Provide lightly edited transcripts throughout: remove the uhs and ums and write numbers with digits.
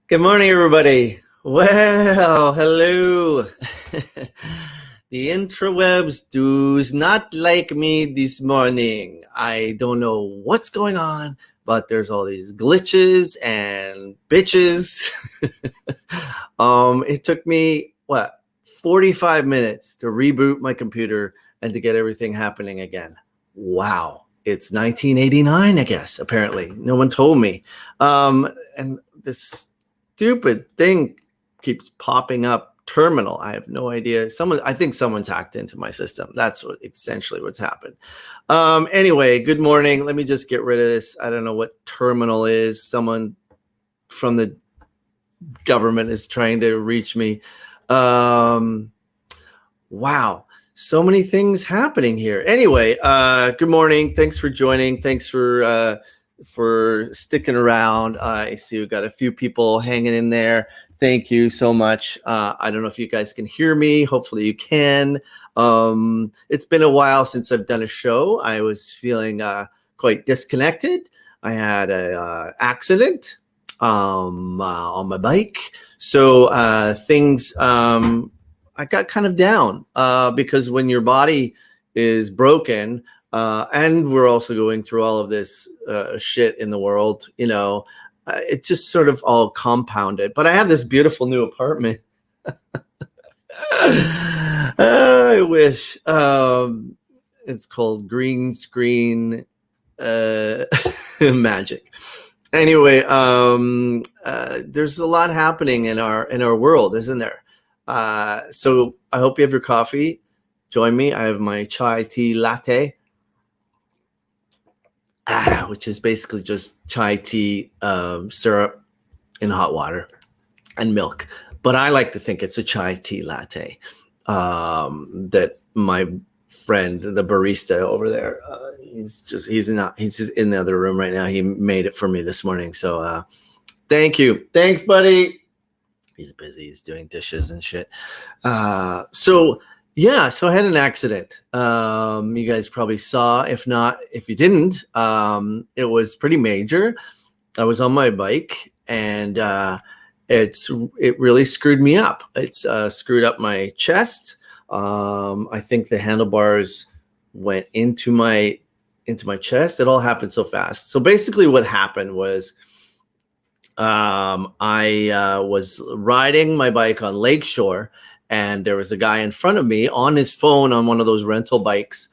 Good morning, everybody. Well, hello. The intrawebs does not like me this morning. I don't know what's going on, but there's all these glitches and bitches. It took me 45 minutes to reboot my computer and to get everything happening again. Wow. It's 1989, I guess, apparently. No one told me. And this stupid thing keeps popping up. Terminal. I have no idea. I think someone's hacked into my system. That's essentially what's happened. Anyway, good morning. Let me just get rid of this. I don't know what terminal is. Someone from the government is trying to reach me. Wow. So many things happening here. Anyway, good morning. Thanks for joining. Thanks for sticking around. I see we've got a few people hanging in there. Thank you so much. I don't know if you guys can hear me. Hopefully you can. It's been a while since I've done a show. I was feeling quite disconnected. I had an accident on my bike. So things, I got kind of down because when your body is broken, and we're also going through all of this shit in the world, it just sort of all compounded. But I have this beautiful new apartment. I wish. It's called Green Screen Magic. Anyway, there's a lot happening in our world, isn't there? So I hope you have your coffee. Join me. I have my chai tea latte. Which is basically just chai tea, syrup in hot water and milk. But I like to think it's a chai tea latte that my friend, the barista over there, he's just in the other room right now. He made it for me this morning. So thank you. Thanks, buddy. He's busy. He's doing dishes and shit. So I had an accident. You guys probably saw. If not, if you didn't, it was pretty major. I was on my bike, and it really screwed me up. It's screwed up my chest. I think the handlebars went into my chest. It all happened so fast. So basically, what happened was, I was riding my bike on Lakeshore. And there was a guy in front of me on his phone on one of those rental bikes,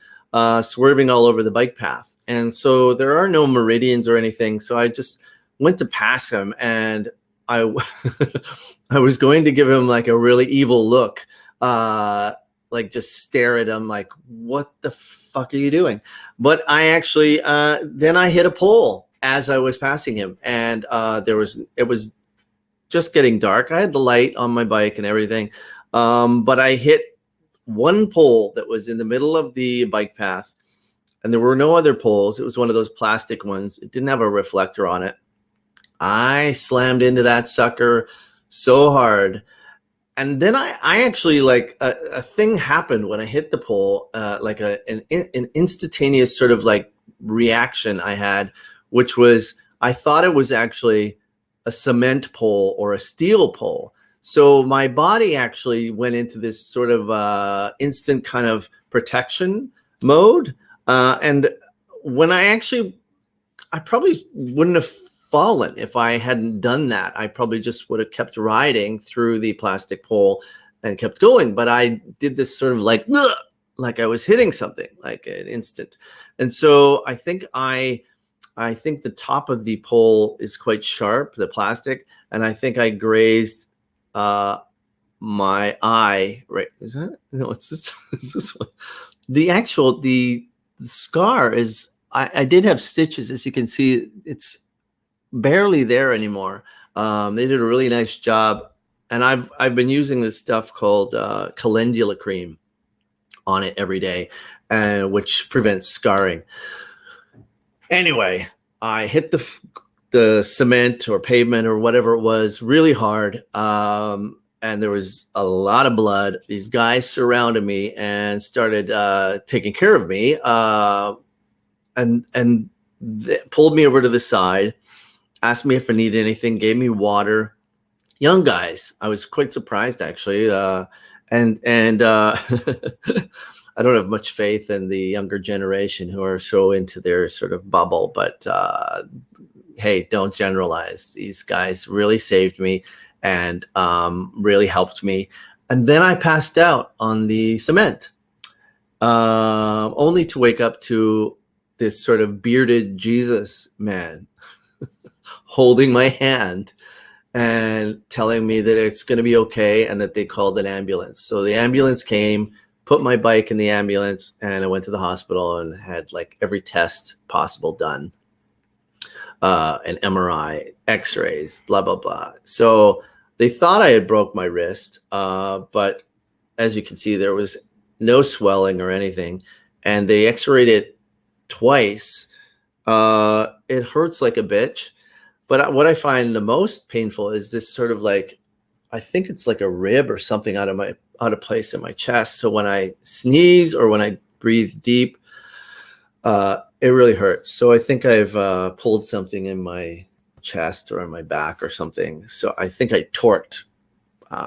swerving all over the bike path. And so there are no meridians or anything. So I just went to pass him, and I was going to give him like a really evil look, like just stare at him like, what the fuck are you doing? But I actually, then I hit a pole as I was passing him. And it was just getting dark. I had the light on my bike and everything. But I hit one pole that was in the middle of the bike path, and there were no other poles. It was one of those plastic ones. It didn't have a reflector on it. I slammed into that sucker so hard. And then I actually, like, a thing happened when I hit the pole, like an instantaneous sort of like reaction I had, which was I thought it was actually a cement pole or a steel pole. So my body actually went into this sort of instant kind of protection mode. And when I probably wouldn't have fallen if I hadn't done that. I probably just would have kept riding through the plastic pole and kept going. But I did this sort of like I was hitting something, like an instant. And so I think the top of the pole is quite sharp, the plastic, and I think I grazed my eye. Right? Is that? No, it's this. Is this one? The scar is. I did have stitches, as you can see. It's barely there anymore. They did a really nice job, and I've been using this stuff called calendula cream on it every day, which prevents scarring. Anyway, I hit the cement or pavement or whatever it was really hard, and there was a lot of blood. These guys surrounded me and started taking care of me, and they pulled me over to the side, asked me if I needed anything, gave me water, young guys. I was quite surprised actually, and I don't have much faith in the younger generation who are so into their sort of bubble. But hey, don't generalize. These guys really saved me and really helped me. And then I passed out on the cement, only to wake up to this sort of bearded Jesus man holding my hand and telling me that it's going to be okay and that they called an ambulance. So the ambulance came, put my bike in the ambulance, and I went to the hospital and had like every test possible done. An MRI, x-rays, blah, blah, blah. So they thought I had broke my wrist, but as you can see, there was no swelling or anything. And they x-rayed it twice. It hurts like a bitch. But what I find the most painful is this sort of like, I think it's like a rib or something out of place in my chest. So when I sneeze or when I breathe deep, it really hurts. So I think I've pulled something in my chest or in my back or something. So I think I torqued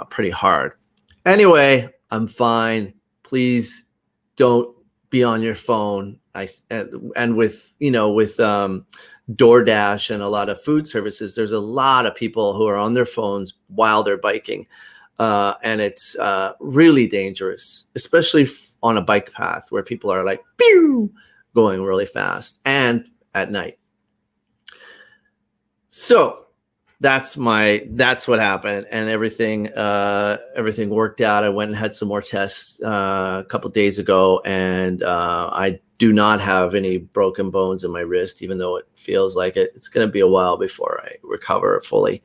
pretty hard. Anyway, I'm fine. Please don't be on your phone. And with DoorDash and a lot of food services, there's a lot of people who are on their phones while they're biking. And it's really dangerous, especially on a bike path where people are like, pew, going really fast and at night. So that's what happened, and everything worked out. I went and had some more tests a couple days ago, and I do not have any broken bones in my wrist, even though it feels like it. It's going to be a while before I recover fully.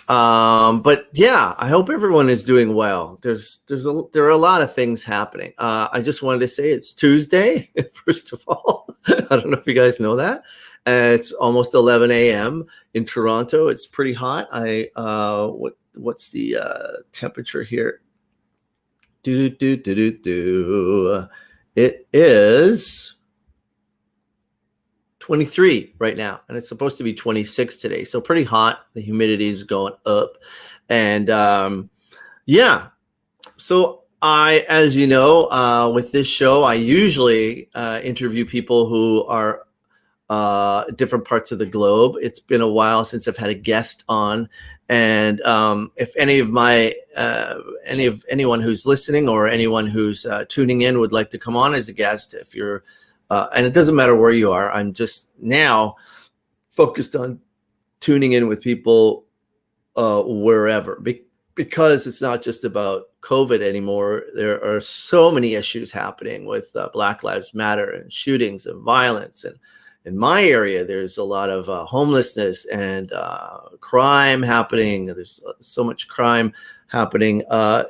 But yeah, I hope everyone is doing well. There are a lot of things happening. I just wanted to say it's Tuesday, first of all. I don't know if you guys know that. It's almost 11 a.m. in Toronto. It's pretty hot. What's the temperature here? It is 23 right now, and it's supposed to be 26 today. So pretty hot. The humidity is going up. And yeah, so as you know, with this show, I usually interview people who are different parts of the globe. It's been a while since I've had a guest on. And if anyone who's listening or anyone who's tuning in would like to come on as a guest, if you're and it doesn't matter where you are. I'm just now focused on tuning in with people wherever, because it's not just about COVID anymore. There are so many issues happening with Black Lives Matter and shootings and violence. And in my area, there's a lot of homelessness and crime happening. There's so much crime happening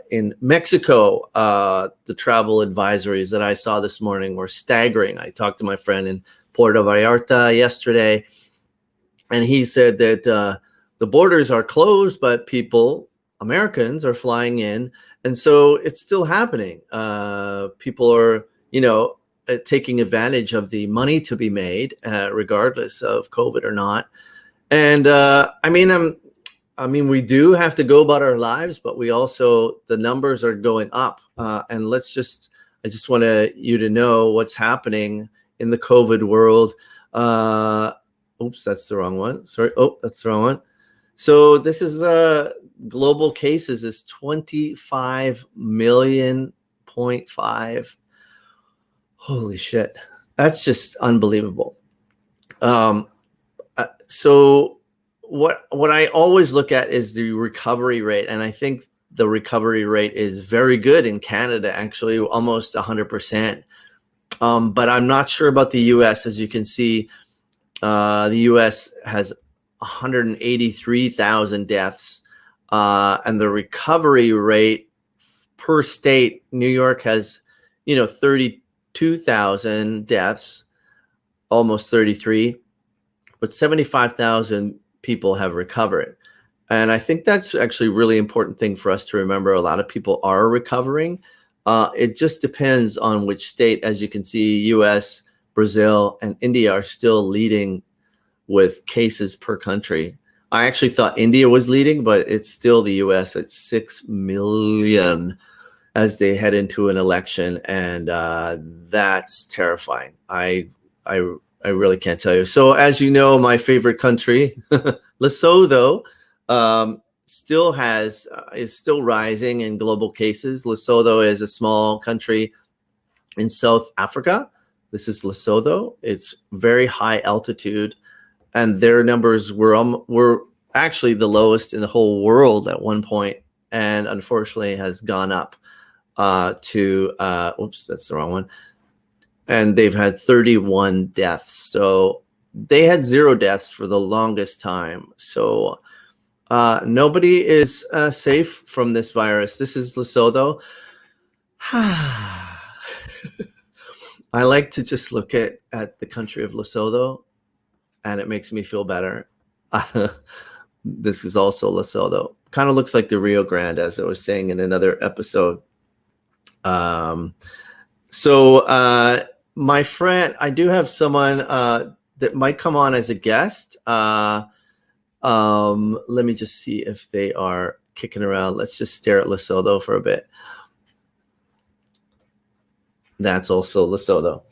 in Mexico. The travel advisories that I saw this morning were staggering. I talked to my friend in Puerto Vallarta yesterday, and he said that the borders are closed, but Americans are flying in. And so it's still happening. People are, taking advantage of the money to be made, regardless of COVID or not. And we do have to go about our lives, but the numbers are going up. And I just want you to know what's happening in the COVID world. Oops, that's the wrong one. Sorry. Oh, that's the wrong one. So this is global cases is 25 million, 0.5. Holy shit. That's just unbelievable. So what I always look at is the recovery rate. And I think the recovery rate is very good in Canada, actually, almost 100%. But I'm not sure about the US. As you can see, the US has 183,000 deaths. And the recovery rate per state, New York has, 32,000 deaths, almost 33, but 75,000 people have recovered. And I think that's actually a really important thing for us to remember. A lot of people are recovering. It just depends on which state. As you can see, US, Brazil, and India are still leading with cases per country. I actually thought India was leading, but it's still the US at 6 million as they head into an election, and that's terrifying. I I really can't tell you. So, as you know, my favorite country, Lesotho, still has is still rising in global cases. Lesotho is a small country in South Africa. This is Lesotho. It's very high altitude, and their numbers were actually the lowest in the whole world at one point, and unfortunately has gone up to oops, that's the wrong one. And they've had 31 deaths. So they had 0 deaths for the longest time. So nobody is safe from this virus. This is Lesotho. I like to just look at the country of Lesotho, and it makes me feel better. This is also Lesotho. Kind of looks like the Rio Grande, as I was saying in another episode. My friend, I do have someone that might come on as a guest. Let me just see if they are kicking around. Let's just stare at Lesotho for a bit. That's also Lesotho.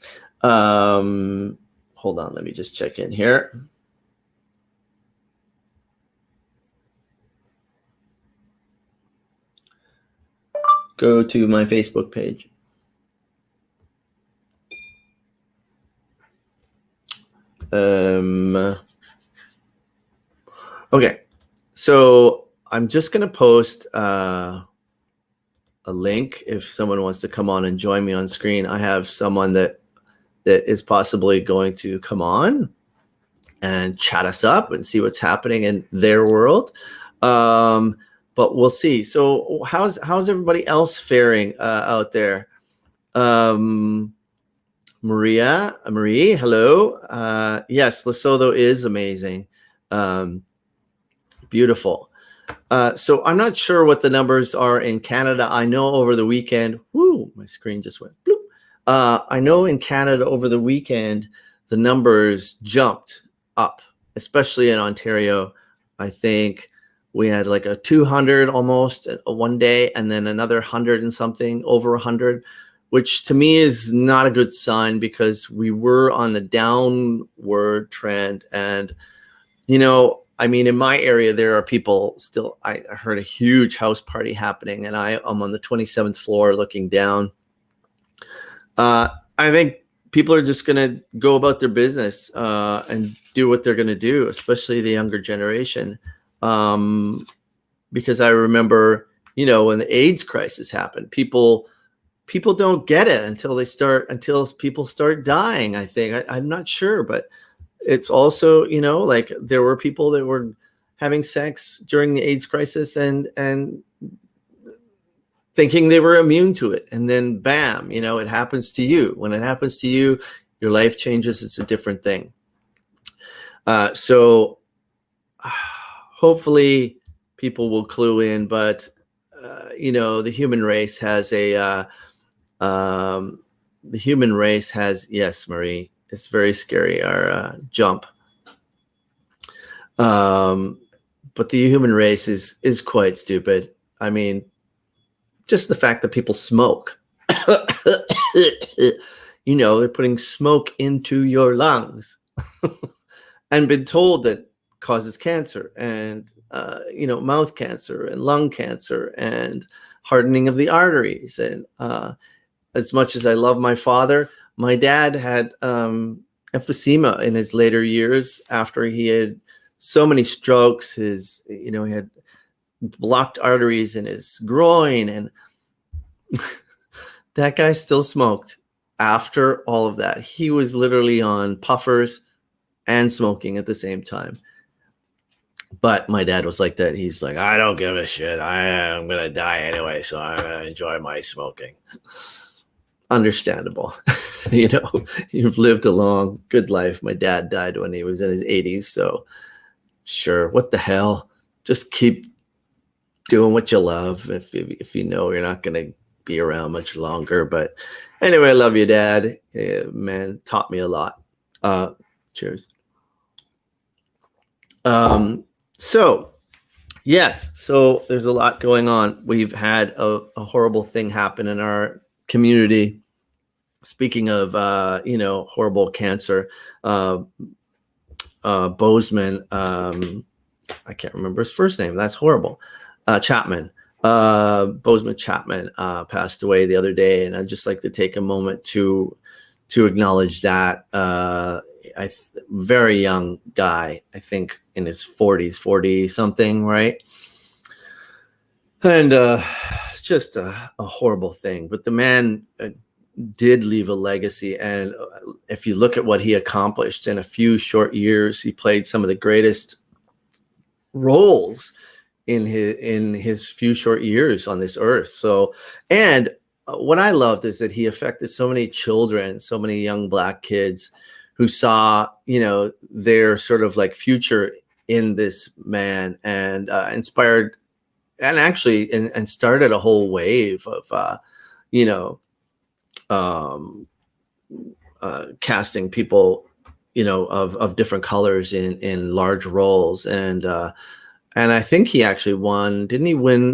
Hold on, let me just check in here. Go to my Facebook page. Okay, so I'm just going to post a link if someone wants to come on and join me on screen. I have someone that is possibly going to come on and chat us up and see what's happening in their world. But we'll see. So how's everybody else faring out there? Marie, hello. Yes, Lesotho is amazing. Beautiful. So I'm not sure what the numbers are in Canada. I know over the weekend, my screen just went bloop. I know in Canada over the weekend, the numbers jumped up, especially in Ontario. I think we had like a 200 almost one day, and then another 100 and something, over 100, which to me is not a good sign because we were on a downward trend. And, I mean, in my area, there are people still, I heard a huge house party happening, and I'm on the 27th floor looking down. I think people are just going to go about their business and do what they're going to do, especially the younger generation. Because I remember, when the AIDS crisis happened, people don't get it until people start dying. I think I'm not sure, but it's also, like there were people that were having sex during the AIDS crisis and thinking they were immune to it. And then bam, it happens to you. When it happens to you, your life changes. It's a different thing. So hopefully people will clue in, but the human race has yes, Marie, it's very scary, our jump. But the human race is quite stupid. I mean, just the fact that people smoke, they're putting smoke into your lungs and been told that causes cancer and, mouth cancer and lung cancer and hardening of the arteries. And as much as I love my father, my dad had emphysema in his later years after he had so many strokes. He had blocked arteries in his groin, and that guy still smoked after all of that. He was literally on puffers and smoking at the same time. But my dad was like that. He's like, I don't give a shit. I'm going to die anyway, so I'm going to enjoy my smoking. Understandable. You've lived a long, good life. My dad died when he was in his 80s. So sure, what the hell? Just keep doing what you love if you know you're not going to be around much longer. But anyway, I love you, Dad. Man, taught me a lot. Cheers. So, yes, so there's a lot going on. We've had a horrible thing happen in our community. Speaking of, horrible cancer, Bozeman, I can't remember his first name. That's horrible. Chapman, Bozeman Chapman, passed away the other day, and I'd just like to take a moment to acknowledge that. Very young guy, I think in his 40s, 40 something, right? And just a horrible thing. But the man did leave a legacy, and if you look at what he accomplished in a few short years, he played some of the greatest roles in his few short years on this earth. So, and what I loved is that he affected so many children, so many young Black kids who saw, their sort of like future in this man, and inspired, and actually, and started a whole wave of, casting people, of different colors in large roles. And I think he actually won, didn't he win?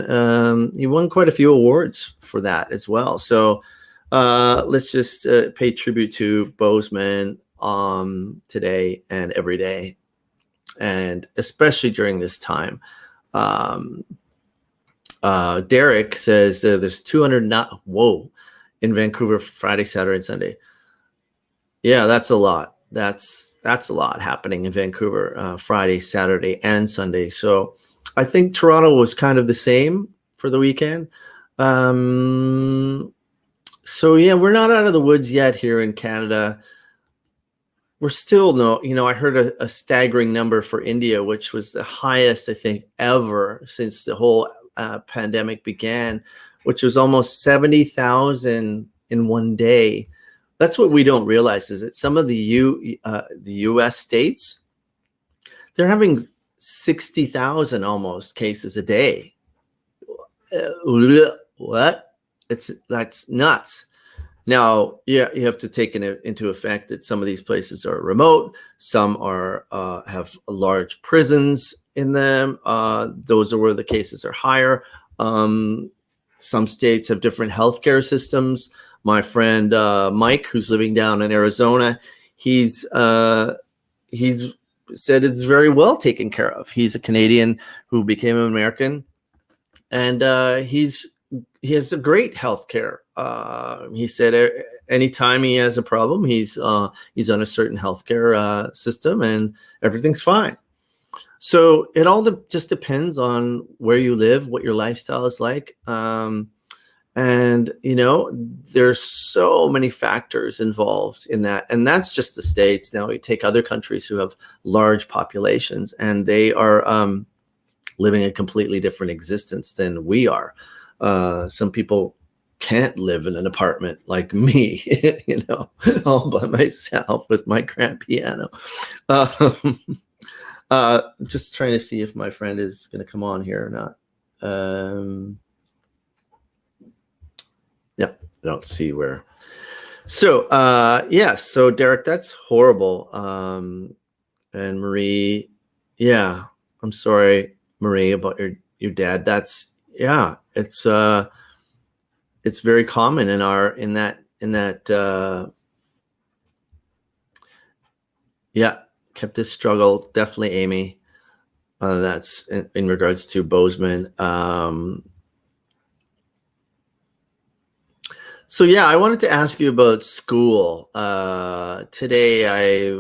He won quite a few awards for that as well. So let's just pay tribute to Bozeman today and every day, and especially during this time. Derek says there's 200 in Vancouver Friday, Saturday, and Sunday. Yeah, that's a lot. That's a lot happening in Vancouver Friday, Saturday, and Sunday. So I think Toronto was kind of the same for the weekend. So yeah, we're not out of the woods yet here in Canada. We're still I heard a staggering number for India, which was the highest, I think, ever since the whole pandemic began, which was almost 70,000 in one day. That's what we don't realize, is that some of the U.S. states, they're having 60,000 almost cases a day. What? That's nuts. Now, yeah, you have to take into effect that some of these places are remote. Some are have large prisons in them. Those are where the cases are higher. Some states have different healthcare systems. My friend Mike, who's living down in Arizona, he's said it's very well taken care of. He's a Canadian who became an American, and he has a great healthcare. He said anytime he has a problem, he's on a certain healthcare system, and everything's fine. So it all just depends on where you live, what your lifestyle is like. And, there's so many factors involved in that. And that's just the States. Now we take other countries who have large populations, and they are living a completely different existence than we are. Some people can't live in an apartment like me, all by myself with my grand piano. Just trying to see if my friend is going to come on here or not. Yeah, I don't see where. So, yes. So Derek, that's horrible. And Marie, yeah, I'm sorry, Marie, about your dad. That's, yeah, it's very common in that yeah, kept this struggle. Definitely, Amy. That's in regards to Bozeman. So yeah, I wanted to ask you about school. Today I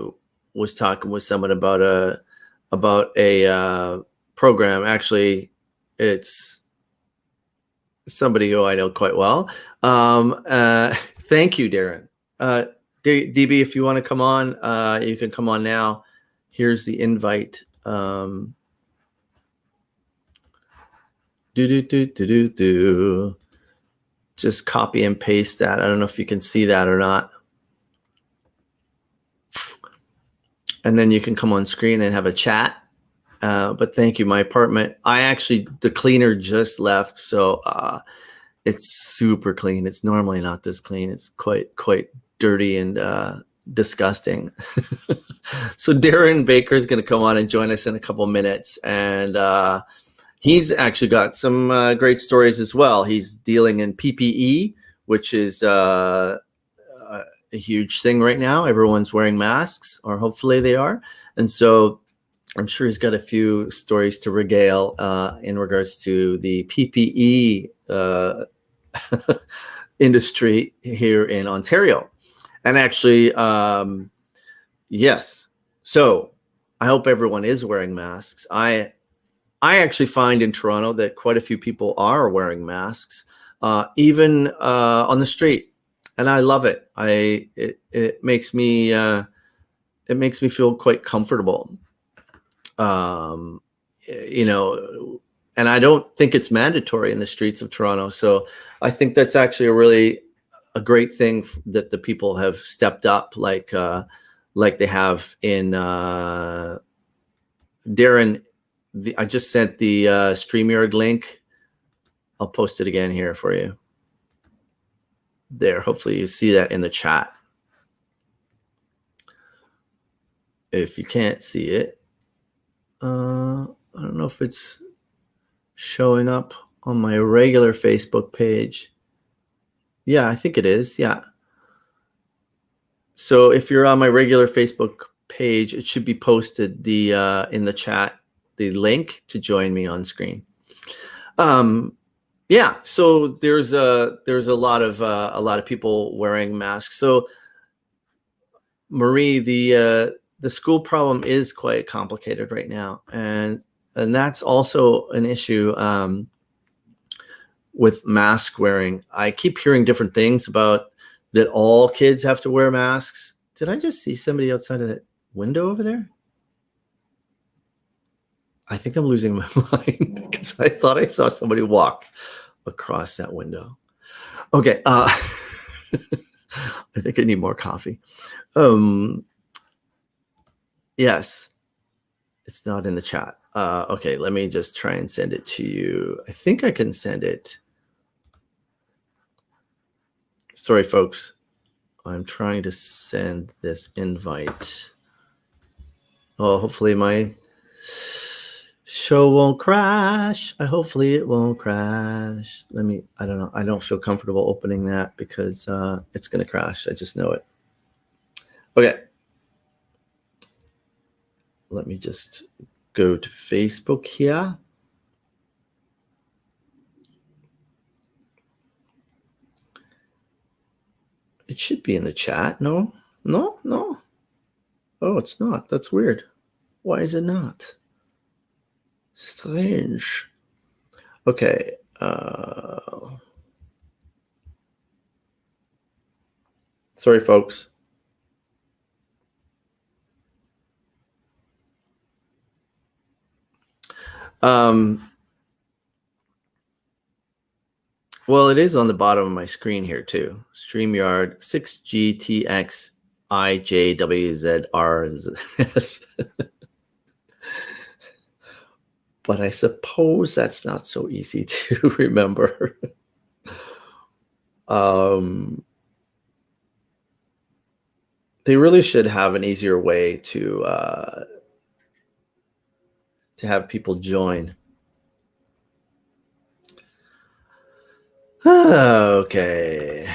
was talking with someone about a program. Actually, it's somebody who I know quite well. Thank you, Darren. DB, if you want to come on, you can come on now. Here's the invite. Just copy and paste that. I don't know if you can see that or not. And then you can come on screen and have a chat. But thank you. My apartment, the cleaner just left. So it's super clean. It's normally not this clean. It's quite dirty and disgusting. So Darren Baker is going to come on and join us in a couple minutes, and he's actually got some great stories as well. He's dealing in PPE, which is a huge thing right now. Everyone's wearing masks, or hopefully they are, and so I'm sure he's got a few stories to regale in regards to the PPE industry here in Ontario. And actually, yes. So I hope everyone is wearing masks. I actually find in Toronto that quite a few people are wearing masks, even on the street, and I love it. It makes me feel quite comfortable. You know, and I don't think it's mandatory in the streets of Toronto. So I think that's actually a great thing that the people have stepped up, like they have in Darren. I just sent the StreamYard link. I'll post it again here for you. There, hopefully you see that in the chat. If you can't see it, I don't know if it's showing up on my regular Facebook page. Yeah, I think it is. Yeah. So if you're on my regular Facebook page, it should be posted in the chat, the link to join me on screen. Yeah. So there's a lot of people wearing masks. So Marie, the school problem is quite complicated right now, and that's also an issue with mask wearing. I keep hearing different things about that all kids have to wear masks. Did I just see somebody outside of that window over there? I think I'm losing my mind because I thought I saw somebody walk across that window. Okay. I think I need more coffee. Yes, it's not in the chat. Okay, let me just try and send it to you. I think I can send it. Sorry, folks. I'm trying to send this invite. Oh, hopefully my show won't crash. Hopefully it won't crash. I don't know. I don't feel comfortable opening that because it's going to crash. I just know it. Okay. Let me just go to Facebook here. It should be in the chat. No. Oh, it's not. That's weird. Why is it not? Strange. Okay. Sorry, folks. Well, it is on the bottom of my screen here too. StreamYard 6GTXIJWZRS. But I suppose that's not so easy to remember. They really should have an easier way to have people join. Okay.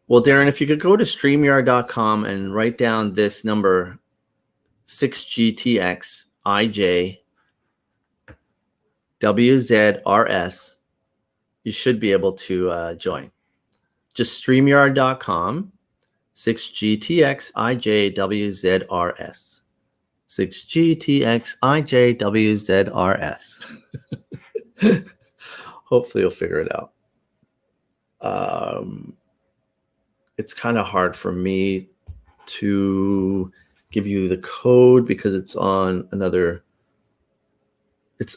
Well, Darren, if you could go to StreamYard.com and write down this number, 6GTXIJWZRS, you should be able to join. Just StreamYard.com, 6GTXIJWZRS. 6GTXIJWZRS. Hopefully you'll figure it out. It's kind of hard for me to give you the code because it's on another. It's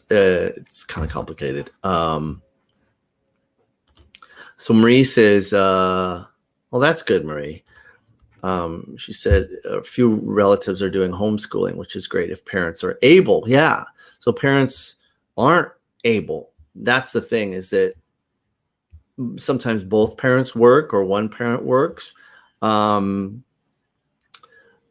kind of complicated. So Marie says, well, that's good, Marie. She said a few relatives are doing homeschooling, which is great if parents are able. Yeah. So parents aren't able. That's the thing, is that sometimes both parents work or one parent works. Um,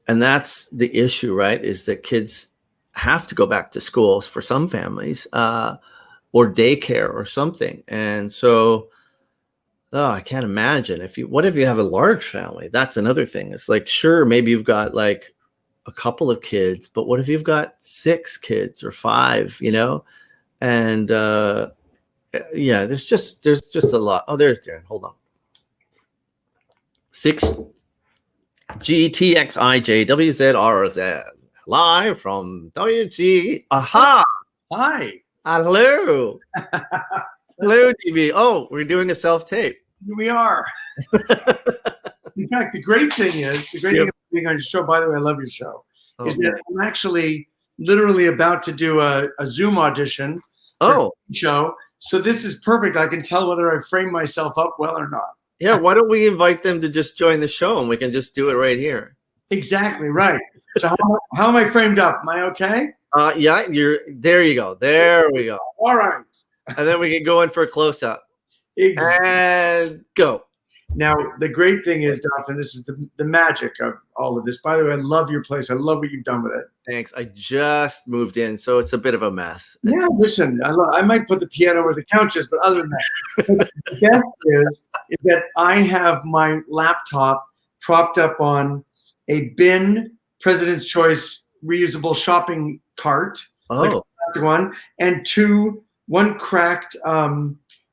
and that's the issue, right? Is that kids have to go back to schools for some families, or daycare or something. And so, oh, I can't imagine what if you have a large family? That's another thing. It's like, sure, maybe you've got like a couple of kids, but what if you've got 6 kids or 5, And yeah, there's just a lot. Oh, there's Darren. Hold on. 6 GTXIJWZRZ live from WG. Aha! Hi. Hello. Hello, DB. Oh, we're doing a self-tape. Here we are. In fact, the great thing about being on your show, by the way, I love your show, is that I'm actually literally about to do a Zoom audition for a show. So this is perfect. I can tell whether I frame myself up well or not. Yeah, why don't we invite them to just join the show and we can just do it right here? Exactly right. So how am I framed up? Am I okay? Yeah, there you go. There we go. All right. And then we can go in for a close-up. Exactly. And go. Now, the great thing is, Duff, and this is the magic of all of this. By the way, I love your place. I love what you've done with it. Thanks. I just moved in, so it's a bit of a mess. Yeah, listen, I might put the piano where the couch is, but other than that, the best is that I have my laptop propped up on a bin President's Choice reusable shopping cart, like a plastic one, and one cracked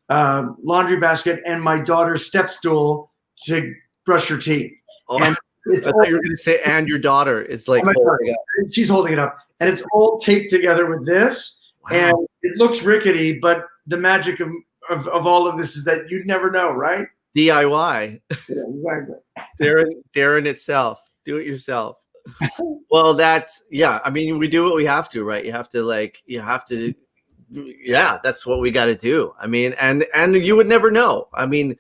laundry basket, and my daughter's step stool to brush her teeth. And I thought you were going to say, and your daughter is like holding it up. She's holding it up, and it's all taped together with this. Wow. And it looks rickety, but the magic of all of this is that you'd never know, right? DIY. Yeah, exactly. Darren itself. Do it yourself. Well, I mean, we do what we have to, right? Yeah, that's what we got to do. I mean, and you would never know. I mean,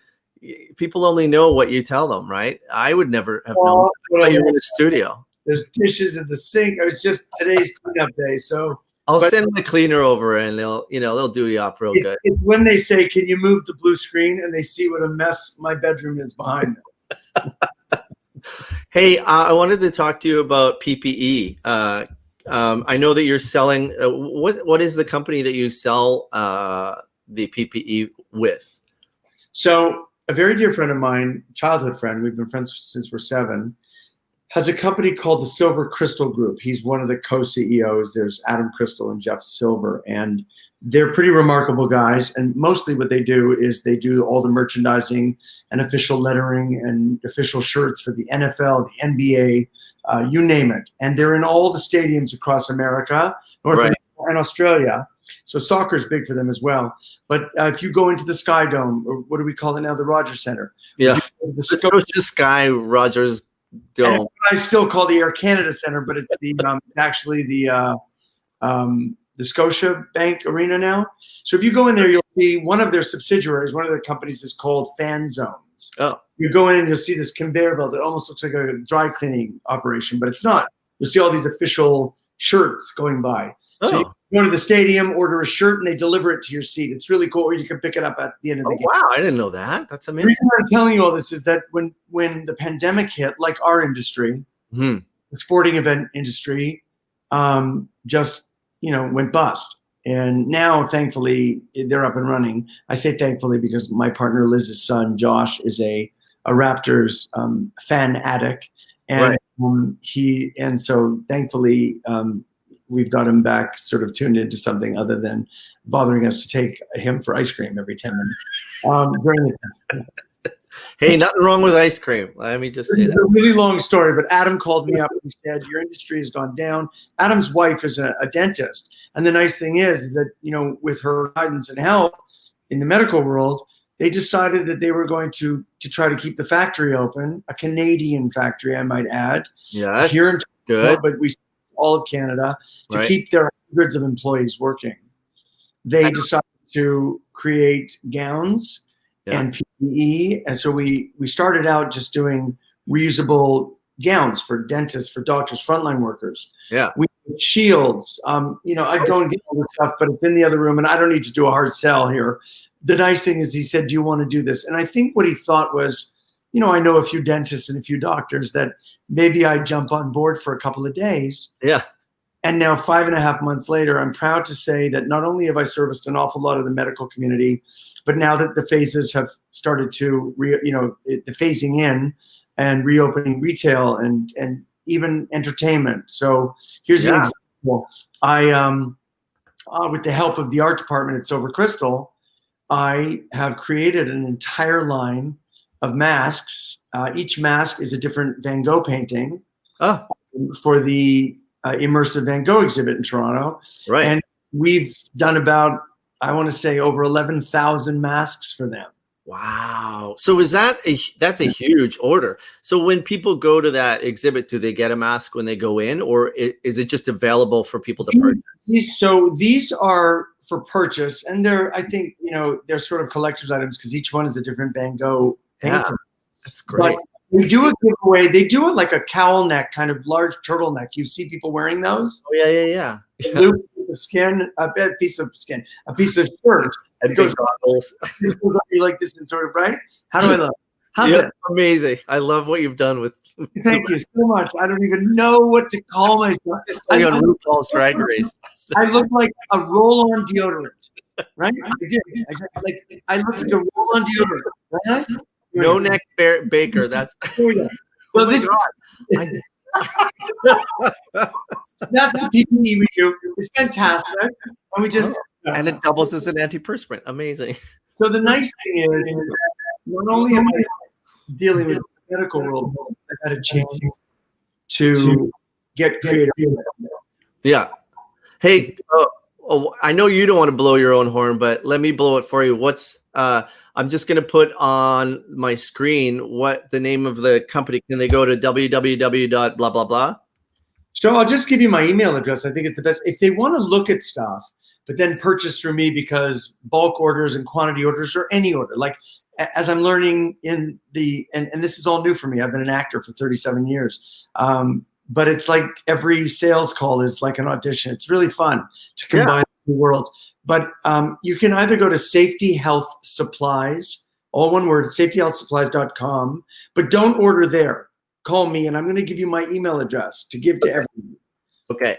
people only know what you tell them, right? I would never have known. I thought you were in the studio. There's dishes in the sink. It was just today's cleanup day, so I'll send my cleaner over, and they'll do you up real good. It's when they say, "Can you move the blue screen?" and they see what a mess my bedroom is behind them. Hey, I wanted to talk to you about PPE. I know that you're selling. What is the company that you sell the PPE with? So a very dear friend of mine, childhood friend, we've been friends since we're 7, has a company called the Silver Crystal Group. He's one of the co-CEOs. There's Adam Crystal and Jeff Silver, and they're pretty remarkable guys. And mostly what they do is they do all the merchandising and official lettering and official shirts for the NFL, the NBA, you name it. And they're in all the stadiums across America, North America, and Australia. So soccer is big for them as well. But if you go into the Sky Dome, or what do we call it now, the Rogers Center? Yeah, the Sky Rogers Dome. I still call the Air Canada Center, but it's actually the Scotia Bank Arena now. So if you go in there, you'll see one of their subsidiaries, one of their companies is called Fan Zones. Oh. You go in and you'll see this conveyor belt that almost looks like a dry cleaning operation, but it's not. You'll see all these official shirts going by. Oh. So you go to the stadium, order a shirt, and they deliver it to your seat. It's really cool, or you can pick it up at the end of the game. Wow, I didn't know that. That's amazing. The reason I'm telling you all this is that when the pandemic hit, like our industry, the sporting event industry, just went bust. And now, thankfully, they're up and running. I say thankfully because my partner Liz's son, Josh, is a Raptors fan addict. And so thankfully, we've got him back sort of tuned into something other than bothering us to take him for ice cream every 10 minutes. Hey, nothing wrong with ice cream. Let me just say that. It's a really long story, but Adam called me up and said, your industry has gone down. Adam's wife is a dentist. And the nice thing is that, with her guidance and help in the medical world, they decided that they were going to try to keep the factory open, a Canadian factory, I might add. Yeah, here in good. But we all of Canada to keep their hundreds of employees working. They decided to create gowns and PPE. And so we started out just doing reusable gowns for dentists, for doctors, frontline workers. Yeah. We did shields. I'd go and get all the stuff, but it's in the other room, and I don't need to do a hard sell here. the nice thing is he said, do you want to do this? And I think what he thought was, I know a few dentists and a few doctors that maybe I'd jump on board for a couple of days. Yeah. And now 5.5 months later, I'm proud to say that not only have I serviced an awful lot of the medical community, but now that the phases have started to, the phasing in and reopening retail and even entertainment. So here's an example. With the help of the art department at Silver Crystal, I have created an entire line of masks. Each mask is a different Van Gogh painting for the immersive Van Gogh exhibit in Toronto. Right. And we've done about, I want to say, over 11,000 masks for them. Wow. So that's a huge order. So when people go to that exhibit, do they get a mask when they go in, or is it just available for people to purchase? So these are for purchase, and I think, they're sort of collector's items because each one is a different Van Gogh painting. Yeah, that's great. But we do a giveaway. They do it like a cowl neck, kind of large turtleneck. You see people wearing those? Oh, yeah. A piece of skin, a piece of shirt. And goes goggles. You like this and sort of, right? How do I look? How's Yeah, it? amazing. I love what you've done with. Thank you so much. I don't even know what to call myself. I on RuPaul's Drag Race. I look like a roll-on deodorant, right? I do. I look like a roll-on deodorant, right? No neck baker. That's. Well, this. That's the PPE we do. It's fantastic, and we just. And it doubles as an antiperspirant. Amazing. So the nice thing is, not only am I dealing with the medical world, I've had a chance to get creative. Yeah. Hey, I know you don't want to blow your own horn, but let me blow it for you. I'm just going to put on my screen what the name of the company. Can they go to www.blah, blah, blah? So I'll just give you my email address. I think it's the best. If they want to look at stuff, but then purchase through me because bulk orders and quantity orders or any order, like as I'm learning and this is all new for me. I've been an actor for 37 years. But it's like every sales call is like an audition. It's really fun to combine the worlds. But you can either go to Safety Health Supplies, all one word, safetyhealthsupplies.com, but don't order there. Call me and I'm going to give you my email address to give to everyone. Okay.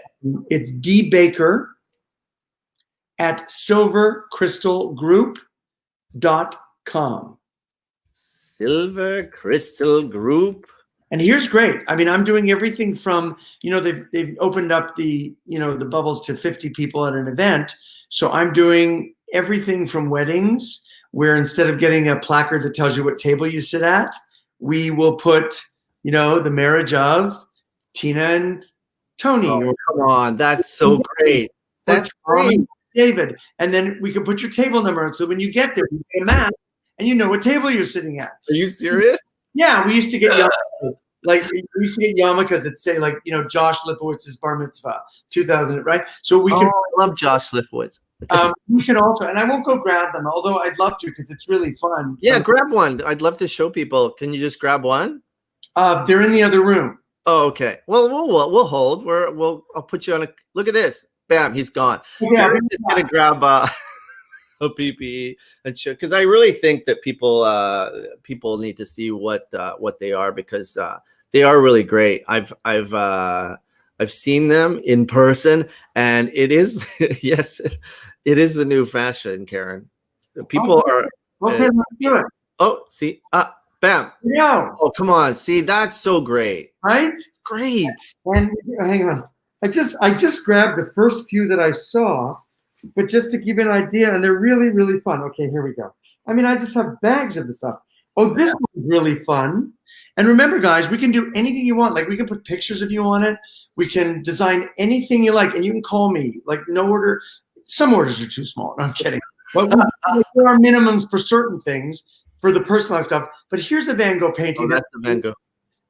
It's dbaker@silvercrystalgroup.com. Silver Crystal Group. And here's great. I mean, I'm doing everything from, they've opened up the bubbles to 50 people at an event. So I'm doing everything from weddings, where instead of getting a placard that tells you what table you sit at, we will put, the marriage of Tina and Tony. Oh, come on. That's so great. That's great. David. And then we can put your table number on. So when you get there, you get a map and you know what table you're sitting at. Are you serious? Yeah, we used to get yarmulkes that say Josh Lipowitz's bar mitzvah 2000, right? So we can. I love Josh Lipowitz. We can also, and I won't go grab them, although I'd love to because it's really fun. Yeah, grab one. I'd love to show people. Can you just grab one? They're in the other room. Oh, okay. Well, we'll hold. I'll put you on a. Look at this. Bam, he's gone. Yeah, I'm just gonna grab a PPE and show, because I really think that people need to see what they are, because they are really great. I've seen them in person, and it is yes, it is the new fashion, Karen. People are. Okay, let's do it. Oh, see, bam. Yeah. Oh, come on. See, that's so great. Right? Great. And hang on. I just grabbed the first few that I saw, but just to give you an idea, and they're really, really fun. Okay, here we go. I mean, I just have bags of the stuff. Oh, this one's really fun. And remember, guys, we can do anything you want. Like, we can put pictures of you on it. We can design anything you like, and you can call me. Like, no order. Some orders are too small. No, I'm kidding. But there are minimums for certain things, for the personalized stuff. But here's a Van Gogh painting. Oh, that's a Van Gogh.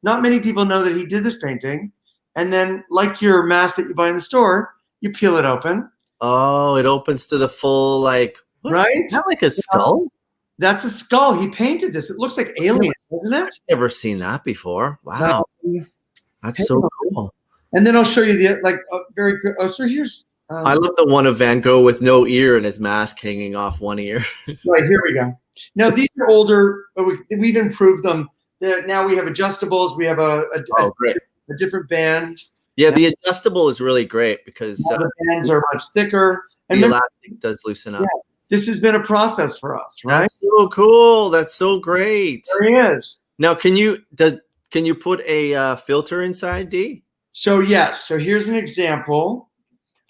Not many people know that he did this painting. And then, like your mask that you buy in the store, you peel it open. Oh, it opens to the full, like, what? Right? Is that like a skull? That's a skull. He painted this. It looks like alien, doesn't it? Never seen that before. Wow. That's so cool. And then I'll show you the very good. Oh, so here's I love the one of Van Gogh with no ear and his mask hanging off one ear. Right, here we go. Now, these are older, but we've improved them. Now we have adjustables. We have Great. a different band. Yeah, the adjustable is really great because Now the bands are much thicker. the And elastic does loosen up. Yeah. This has been a process for us, right? That's so cool. That's so great. There he is. Now, can you put a filter inside, D? So yes, so here's an example.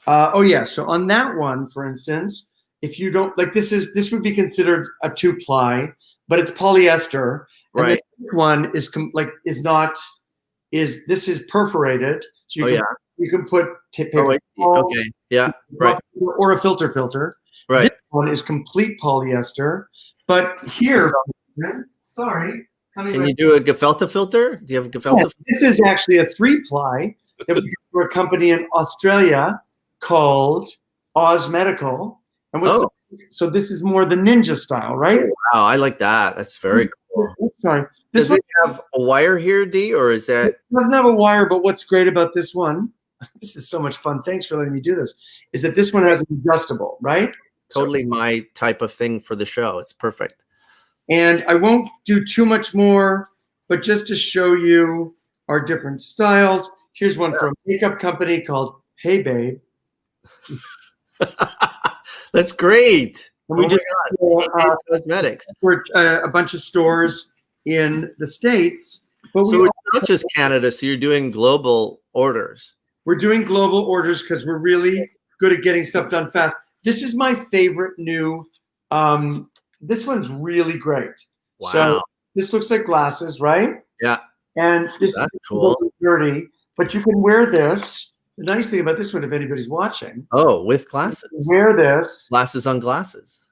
So on that one, for instance, if you don't like this would be considered a 2-ply, but it's polyester. And Right. the one is this is perforated. So you can put paper. I see. Okay. Yeah. Right. Or a filter. Right. This one is complete polyester. But here, sorry. Can you do a Gefelte filter? Do you have a Gefelte? Yes, this is actually a 3-ply that we did for a company in Australia called Oz Medical. And so this is more the ninja style, right? Wow, I like that. That's very cool. Sorry. Does it have a wire here, D, or is that? It doesn't have a wire, but what's great about this one, this is so much fun. Thanks for letting me do this, is that this one has an adjustable, right? Totally my type of thing for the show. It's perfect. And I won't do too much more, but just to show you our different styles, here's one from a makeup company called Hey Babe. That's great. And we did cosmetics. for a bunch of stores in the States. But So it's not just Canada. So you're doing global orders. we're doing global orders because we're really good at getting stuff done fast. This is my favorite new. This one's really great. Wow. So this looks like glasses, right? Yeah. And this That's is cool. a little dirty, but you can wear this. The nice thing about this one, if anybody's watching, Oh, with you glasses. can wear this Glasses on glasses.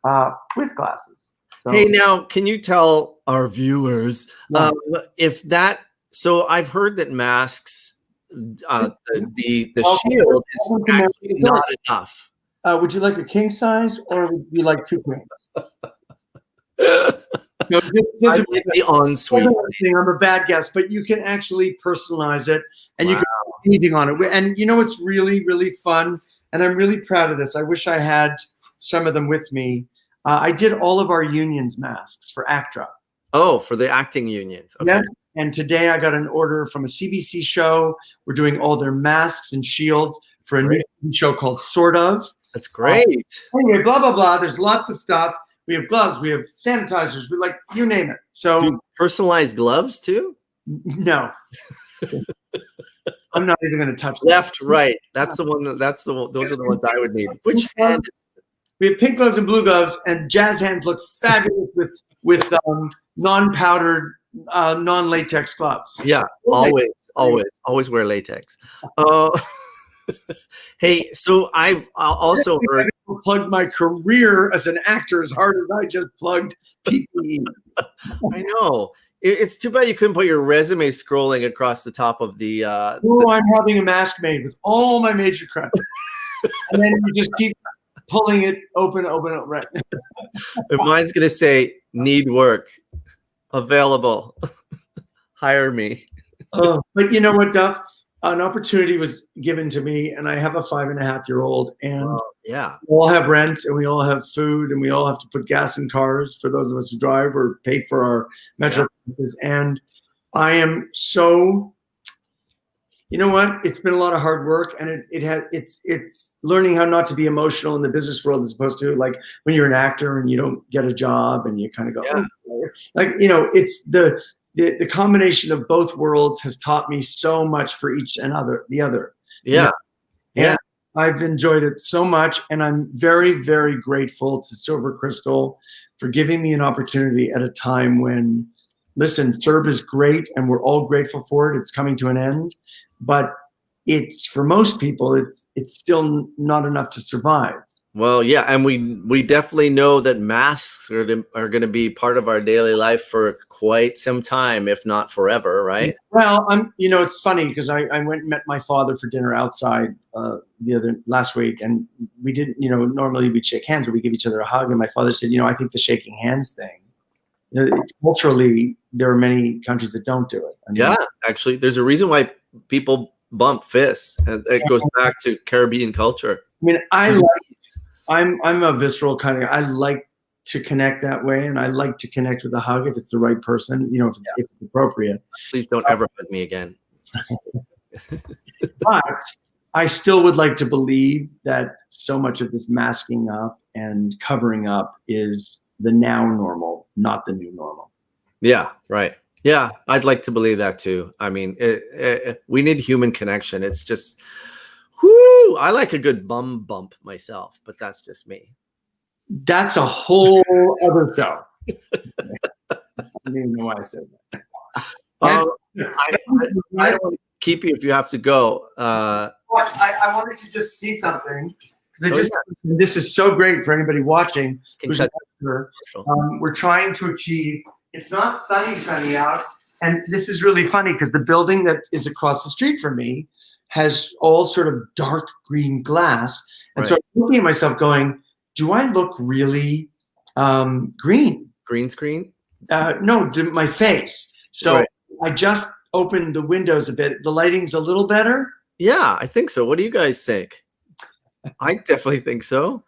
with glasses. So, Hey, now, can you tell our viewers Yeah. if that? So I've heard that masks, the Well, shield is welcome to actually America. not enough. would you like a king size or would you like 2 queens? No, this I is like the ensuite. I'm a bad guest, but you can actually personalize it and you can put anything on it. And you know what's really, really fun? And I'm really proud of this. I wish I had some of them with me. I did all of our unions masks for ACTRA. Oh, for the acting unions. Okay. Yes. And today I got an order from a CBC show. We're doing all their masks and shields for a new show called Sort of. That's great. Anyway, blah, blah, blah. There's lots of stuff. We have gloves. We have sanitizers. We like, you name it. So Do personalized gloves too? no. I'm not even going to touch that. Left, right. That's the one. Those are the ones I would need. Which hand? We have pink gloves and blue gloves, and jazz hands look fabulous with non-powdered, non-latex gloves. Yeah, always wear latex. Hey, so I've also heard. I plugged my career as an actor as hard as I just plugged PPE. I know. It's too bad you couldn't put your resume scrolling across the top of the. Oh, I'm having a mask made with all my major credits, and then you just keep pulling it open, right? Mine's gonna say need work, available, hire me. But you know what, Duff? An opportunity was given to me, and I have a 5.5-year-old, and Yeah. we all have rent, and we all have food, and we all have to put gas in cars for those of us who drive or pay for our metro. And I am so, you know what? It's been a lot of hard work, and it's learning how not to be emotional in the business world as opposed to like when you're an actor and you don't get a job and you kind of go, like, you know, it's the combination of both worlds has taught me so much for the other. Yeah. And I've enjoyed it so much, and I'm very, very grateful to Silver Crystal for giving me an opportunity at a time when, listen, CERB is great, and we're all grateful for it. It's coming to an end, but it's for most people, it's still not enough to survive. Well, yeah, and we definitely know that masks are going to be part of our daily life for quite some time, if not forever, right? Well, it's funny because I went and met my father for dinner outside last week, and we didn't, normally we'd shake hands or we give each other a hug, and my father said, I think the shaking hands thing, culturally, there are many countries that don't do it. Yeah, actually, there's a reason why people bump fists, and it goes back to Caribbean culture. mean, I'm a visceral kind of. I like to connect that way, and I like to connect with a hug if it's the right person. If it's appropriate. Please don't ever hug me again. But I still would like to believe that so much of this masking up and covering up is the now normal, not the new normal. Yeah, right. Yeah, I'd like to believe that too. I mean, we need human connection. It's just, whoo, I like a good bum bump myself, but that's just me. That's a whole other show. I don't even know why I said that. I don't want to keep you if you have to go. I wanted to just see something because this is so great for anybody watching. We're trying to achieve. It's not sunny out, and this is really funny because the building that is across the street from me has all sort of dark green glass, and so I'm looking at myself going, "Do I look really green?" Green screen? No, to my face. So I just opened the windows a bit. The lighting's a little better. Yeah, I think so. What do you guys think? I definitely think so.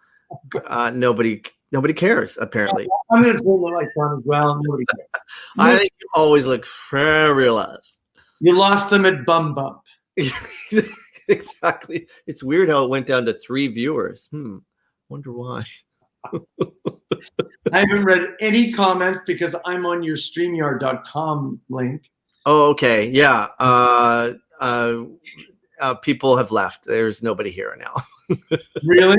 Nobody cares, apparently. I'm going to turn the lights on as well. Nobody cares. I think you always look fabulous. You lost them at Bum Bump. Exactly. It's weird how it went down to 3 viewers. Wonder why. I haven't read any comments because I'm on your StreamYard.com link. Oh, okay. Yeah. People have left. There's nobody here now. Really?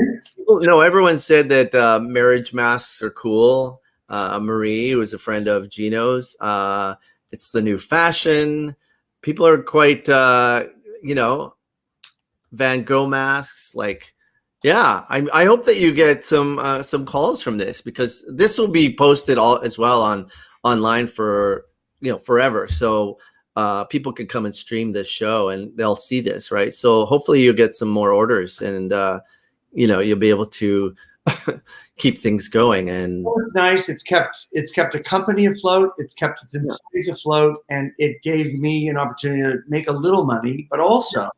No, everyone said that marriage masks are cool. Marie, who was a friend of Gino's, it's the new fashion. People are quite, Van Gogh masks. Like, yeah, I hope that you get some calls from this, because this will be posted as well online for forever. So people can come and stream this show and they'll see this, right? So hopefully you'll get some more orders, and you'll be able to keep things going. And it's nice. It's kept a company afloat. It's kept its employees afloat, and it gave me an opportunity to make a little money, but also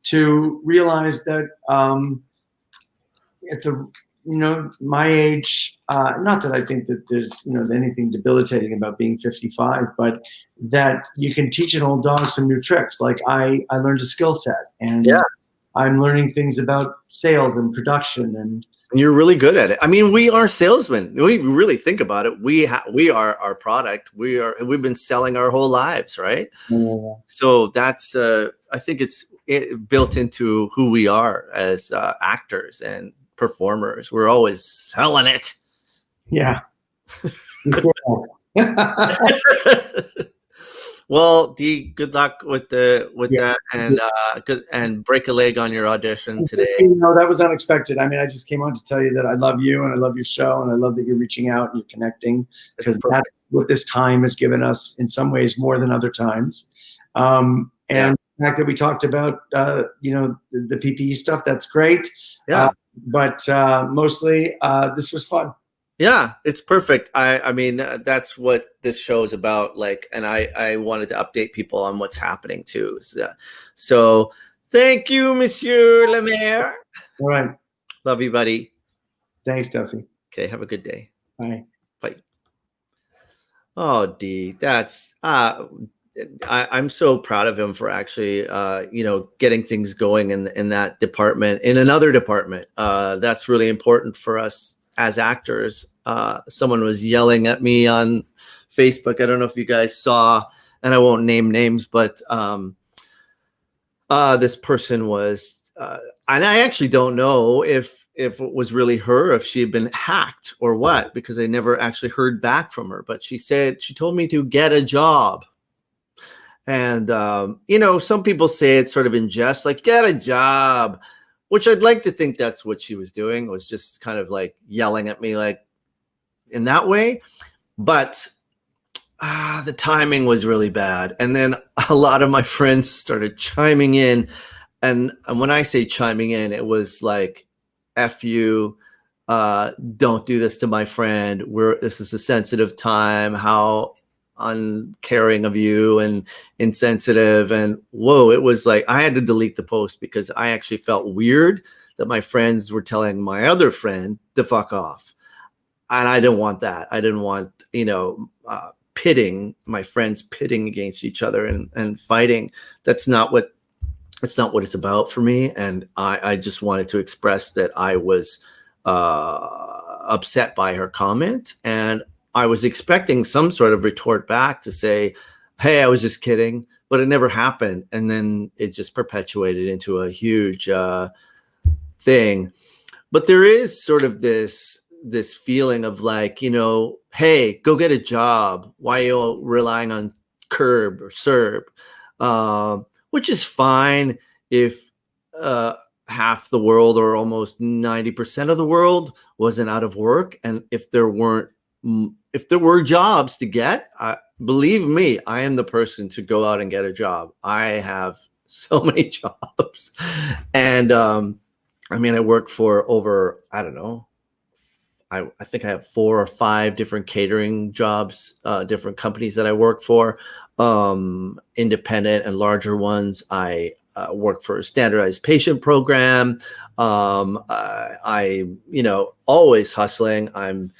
to realize that at my age, not that I think that there's anything debilitating about being 55, but that you can teach an old dog some new tricks. Like I learned a skill set, and I'm learning things about sales and production, and you're really good at it. I mean, we are salesmen. We really think about it. We are our product. We've been selling our whole lives, right? Yeah. So that's I think it's built into who we are as actors and performers. We're always selling it. Yeah. Well, Dee, good luck with that, and break a leg on your audition today. That was unexpected. I mean, I just came on to tell you that I love you and I love your show, and I love that you're reaching out and you're connecting, because that's what this time has given us in some ways more than other times. And the fact that we talked about the PPE stuff, that's great. Yeah. But mostly this was fun. Yeah, it's perfect. I mean, that's what this show is about. Like, and I wanted to update people on what's happening too. So thank you, Monsieur Lemaire. All right. Love you, buddy. Thanks, Duffy. Okay, have a good day. Bye. Bye. Oh, Dee, that's I'm so proud of him for actually getting things going in that department, in another department. That's really important for us as actors. Someone was yelling at me on Facebook. I don't know if you guys saw, and I won't name names, but this person was, and I actually don't know if it was really her, if she had been hacked or what, because I never actually heard back from her. But she told me to get a job. And, some people say it sort of in jest, like, get a job, which I'd like to think that's what she was doing, was just kind of like yelling at me, like in that way. But the timing was really bad. And then a lot of my friends started chiming in. And when I say chiming in, it was like, F you, don't do this to my friend. This is a sensitive time. How uncaring of you and insensitive. And whoa, it was like I had to delete the post because I actually felt weird that my friends were telling my other friend to fuck off. And I didn't want that. I didn't want, pitting my friends pitting against each other and fighting. That's not what it's about for me. And I just wanted to express that I was upset by her comment, and I was expecting some sort of retort back to say, hey, I was just kidding, but it never happened. And then it just perpetuated into a huge thing. But there is sort of this feeling of like, hey, go get a job. Why are you relying on Curb or CERB? Which is fine if half the world or almost 90% of the world wasn't out of work, and if there were jobs to get, believe me, I am the person to go out and get a job. I have so many jobs, and I work for over, I don't know, I think I have 4 or 5 different catering jobs, different companies that I work for, independent and larger ones. I work for a standardized patient program. I always hustling. I'm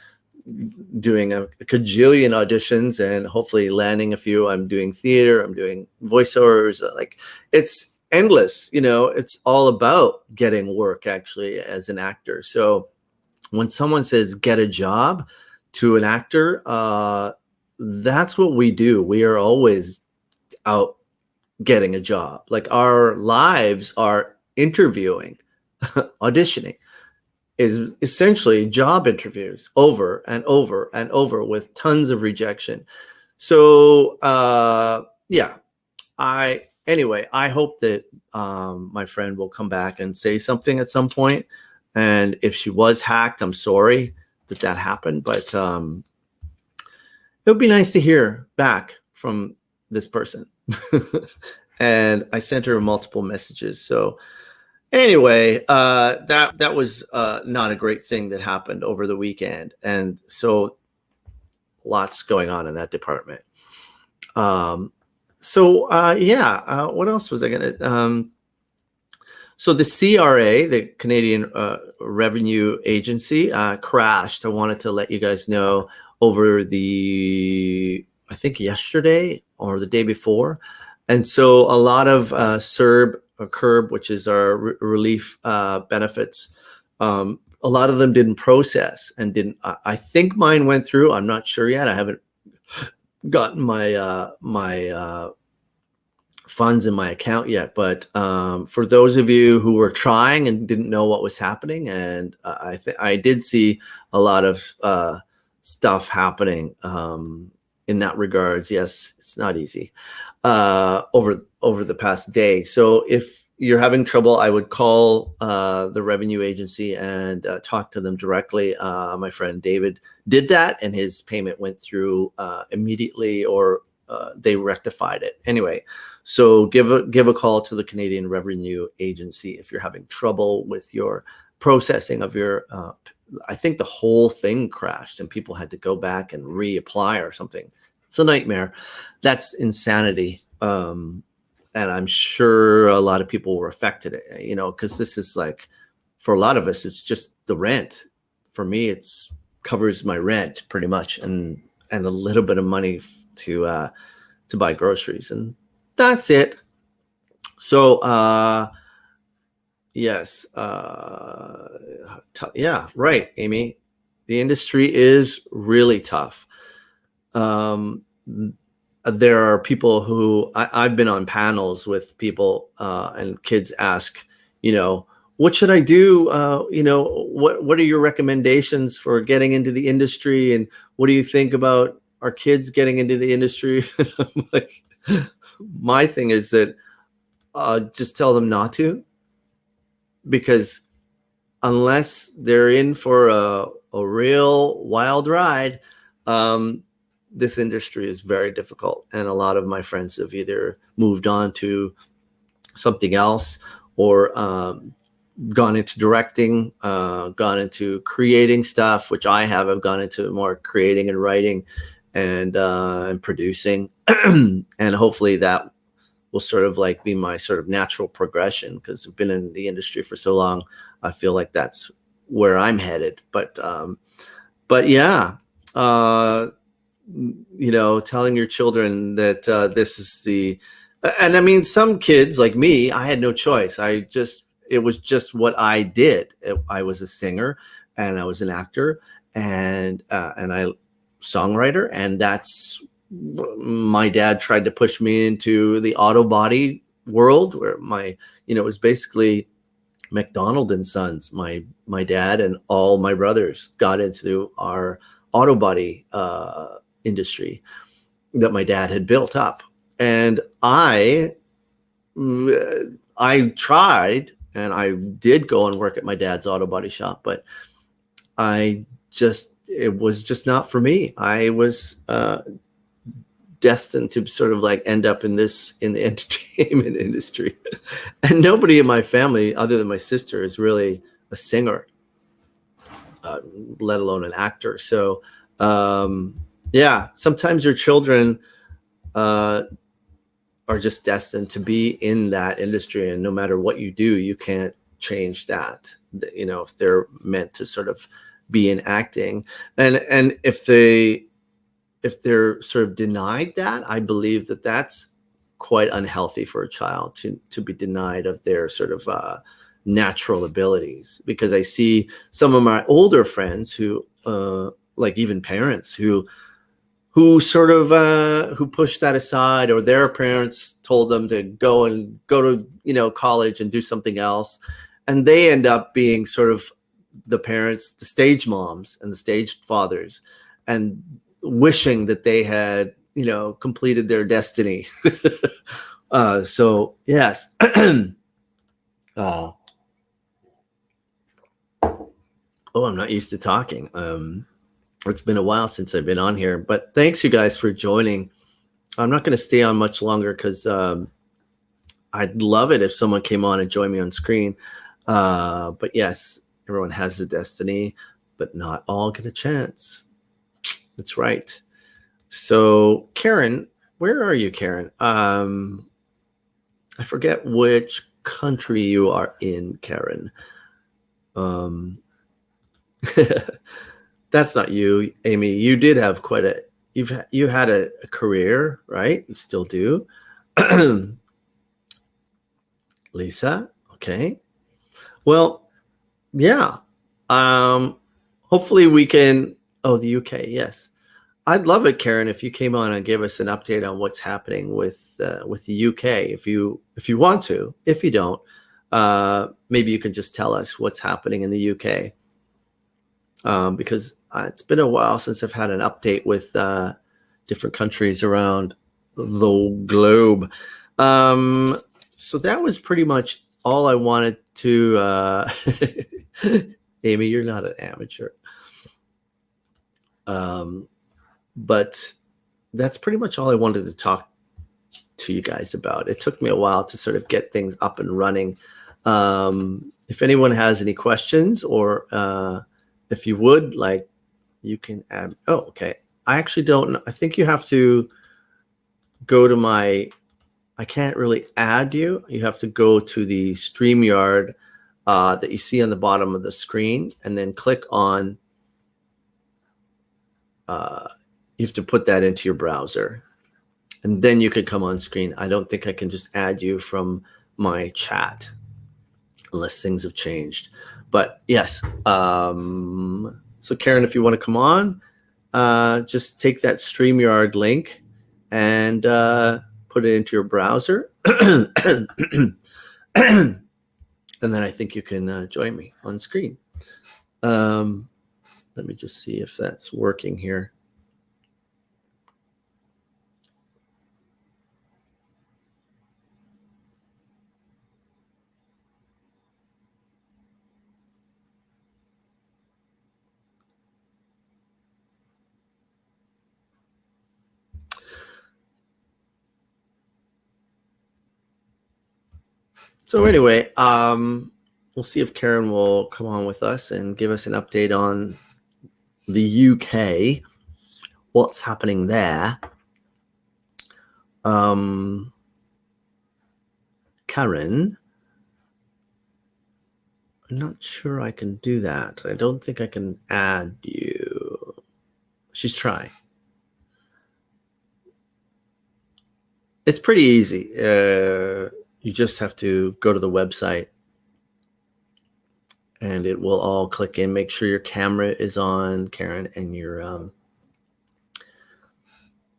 doing a cajillion auditions and hopefully landing a few. I'm doing theater. I'm doing voiceovers. Like, it's endless. It's all about getting work actually as an actor. So when someone says get a job to an actor, that's what we do. We are always out getting a job. Like, our lives are interviewing, auditioning is essentially job interviews over and over and over with tons of rejection. So anyway, I hope that my friend will come back and say something at some point. And if she was hacked, I'm sorry that happened, but it would be nice to hear back from this person. And I sent her multiple messages. So anyway, that was not a great thing that happened over the weekend. And so lots going on in that department. What else was I going to... So the CRA, the Canadian Revenue Agency, crashed. I wanted to let you guys know over I think yesterday or the day before. And so a lot of CERB or CURB, which is our relief benefits, a lot of them didn't process and didn't. I think mine went through. I'm not sure yet. I haven't gotten my funds in my account yet, but for those of you who were trying and didn't know what was happening, and I did see a lot of stuff happening in that regards. Yes, it's not easy over the past day. So if you're having trouble, I would call the revenue agency and talk to them directly. My friend David did that, and his payment went through immediately, or they rectified it. Anyway, so give a call to the Canadian Revenue Agency if you're having trouble with your processing of your. I think the whole thing crashed and people had to go back and reapply or something. It's a nightmare. That's insanity. And I'm sure a lot of people were affected, because this is like, for a lot of us, it's just the rent. For me, it's covers my rent pretty much, and a little bit of money to buy groceries, and that's it. So yes, yeah, right, Amy. The industry is really tough. There are people who I've been on panels with people, and kids ask, what should I do? What are your recommendations for getting into the industry? And what do you think about our kids getting into the industry? I'm like, my thing is that just tell them not to, because unless they're in for a real wild ride, this industry is very difficult. And a lot of my friends have either moved on to something else or gone into directing, gone into creating stuff, which I have. I've gone into more creating and writing. and producing, and hopefully that will sort of like be my sort of natural progression, because I've been in the industry for so long. I feel like that's where I'm headed. But yeah, telling your children that this is and I mean, some kids like me, I had no choice. It was just what I did. I was a singer, and I was an actor, and I songwriter, and that's my dad tried to push me into the auto body world, where it was basically McDonald and Sons. My dad and all my brothers got into our auto body industry that my dad had built up, and I tried, and I did go and work at my dad's auto body shop, but it was just not for me. I was destined to sort of like end up in the entertainment industry. And nobody in my family, other than my sister, is really a singer, let alone an actor. So yeah, sometimes your children are just destined to be in that industry, and no matter what you do, you can't change that. If they're meant to sort of be in acting, and if they're sort of denied that, I believe that that's quite unhealthy for a child to be denied of their sort of natural abilities. Because I see some of my older friends who, like even parents who sort of who push that aside, or their parents told them to go to college and do something else, and they end up being sort of the parents, the stage moms and the stage fathers, and wishing that they had completed their destiny. So yes. Oh, I'm not used to talking. It's been a while since I've been on here, but thanks you guys for joining. I'm not going to stay on much longer, because I'd love it if someone came on and joined me on screen. But yes, everyone has a destiny, but not all get a chance. That's right. So Karen, where are you, Karen? I forget which country you are in, Karen. That's not you, Amy. You did have you had a career, right? You still do. Lisa, okay. Well, yeah. Hopefully we can. Oh, the UK, yes. I'd love it, Karen, if you came on and gave us an update on what's happening with the UK. If you want to. If you don't, maybe you can just tell us what's happening in the UK. Because it's been a while since I've had an update with different countries around the globe. So that was pretty much all I wanted to. Amy, you're not an amateur. But that's pretty much all I wanted to talk to you guys about. It took me a while to sort of get things up and running. If anyone has any questions, or if you would like, you can add. Oh, okay. I actually don't know. I think you have to go to I can't really add you. You have to go to the StreamYard that you see on the bottom of the screen, and then click on. You have to put that into your browser, and then you could come on screen. I don't think I can just add you from my chat unless things have changed. But yes, so Karen, if you want to come on, just take that StreamYard link and put it into your browser. And then I think you can join me on screen. Let me just see if that's working here. So anyway, we'll see if Karen will come on with us and give us an update on the UK. what's happening there. Karen, I'm not sure I can do that. I don't think I can add you. She's trying. It's pretty easy. You just have to go to the website and it will all click in. Make sure your camera is on, Karen, and your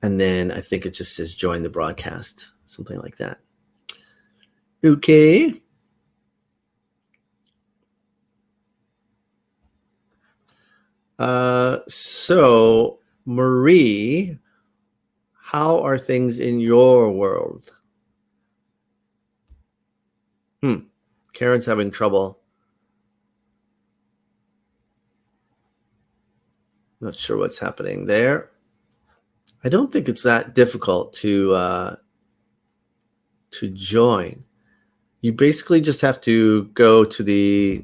and then I think it just says join the broadcast, something like that. Okay. So Marie, how are things in your world? Karen's having trouble. Not sure what's happening there. I don't think it's that difficult to join. You basically just have to go to the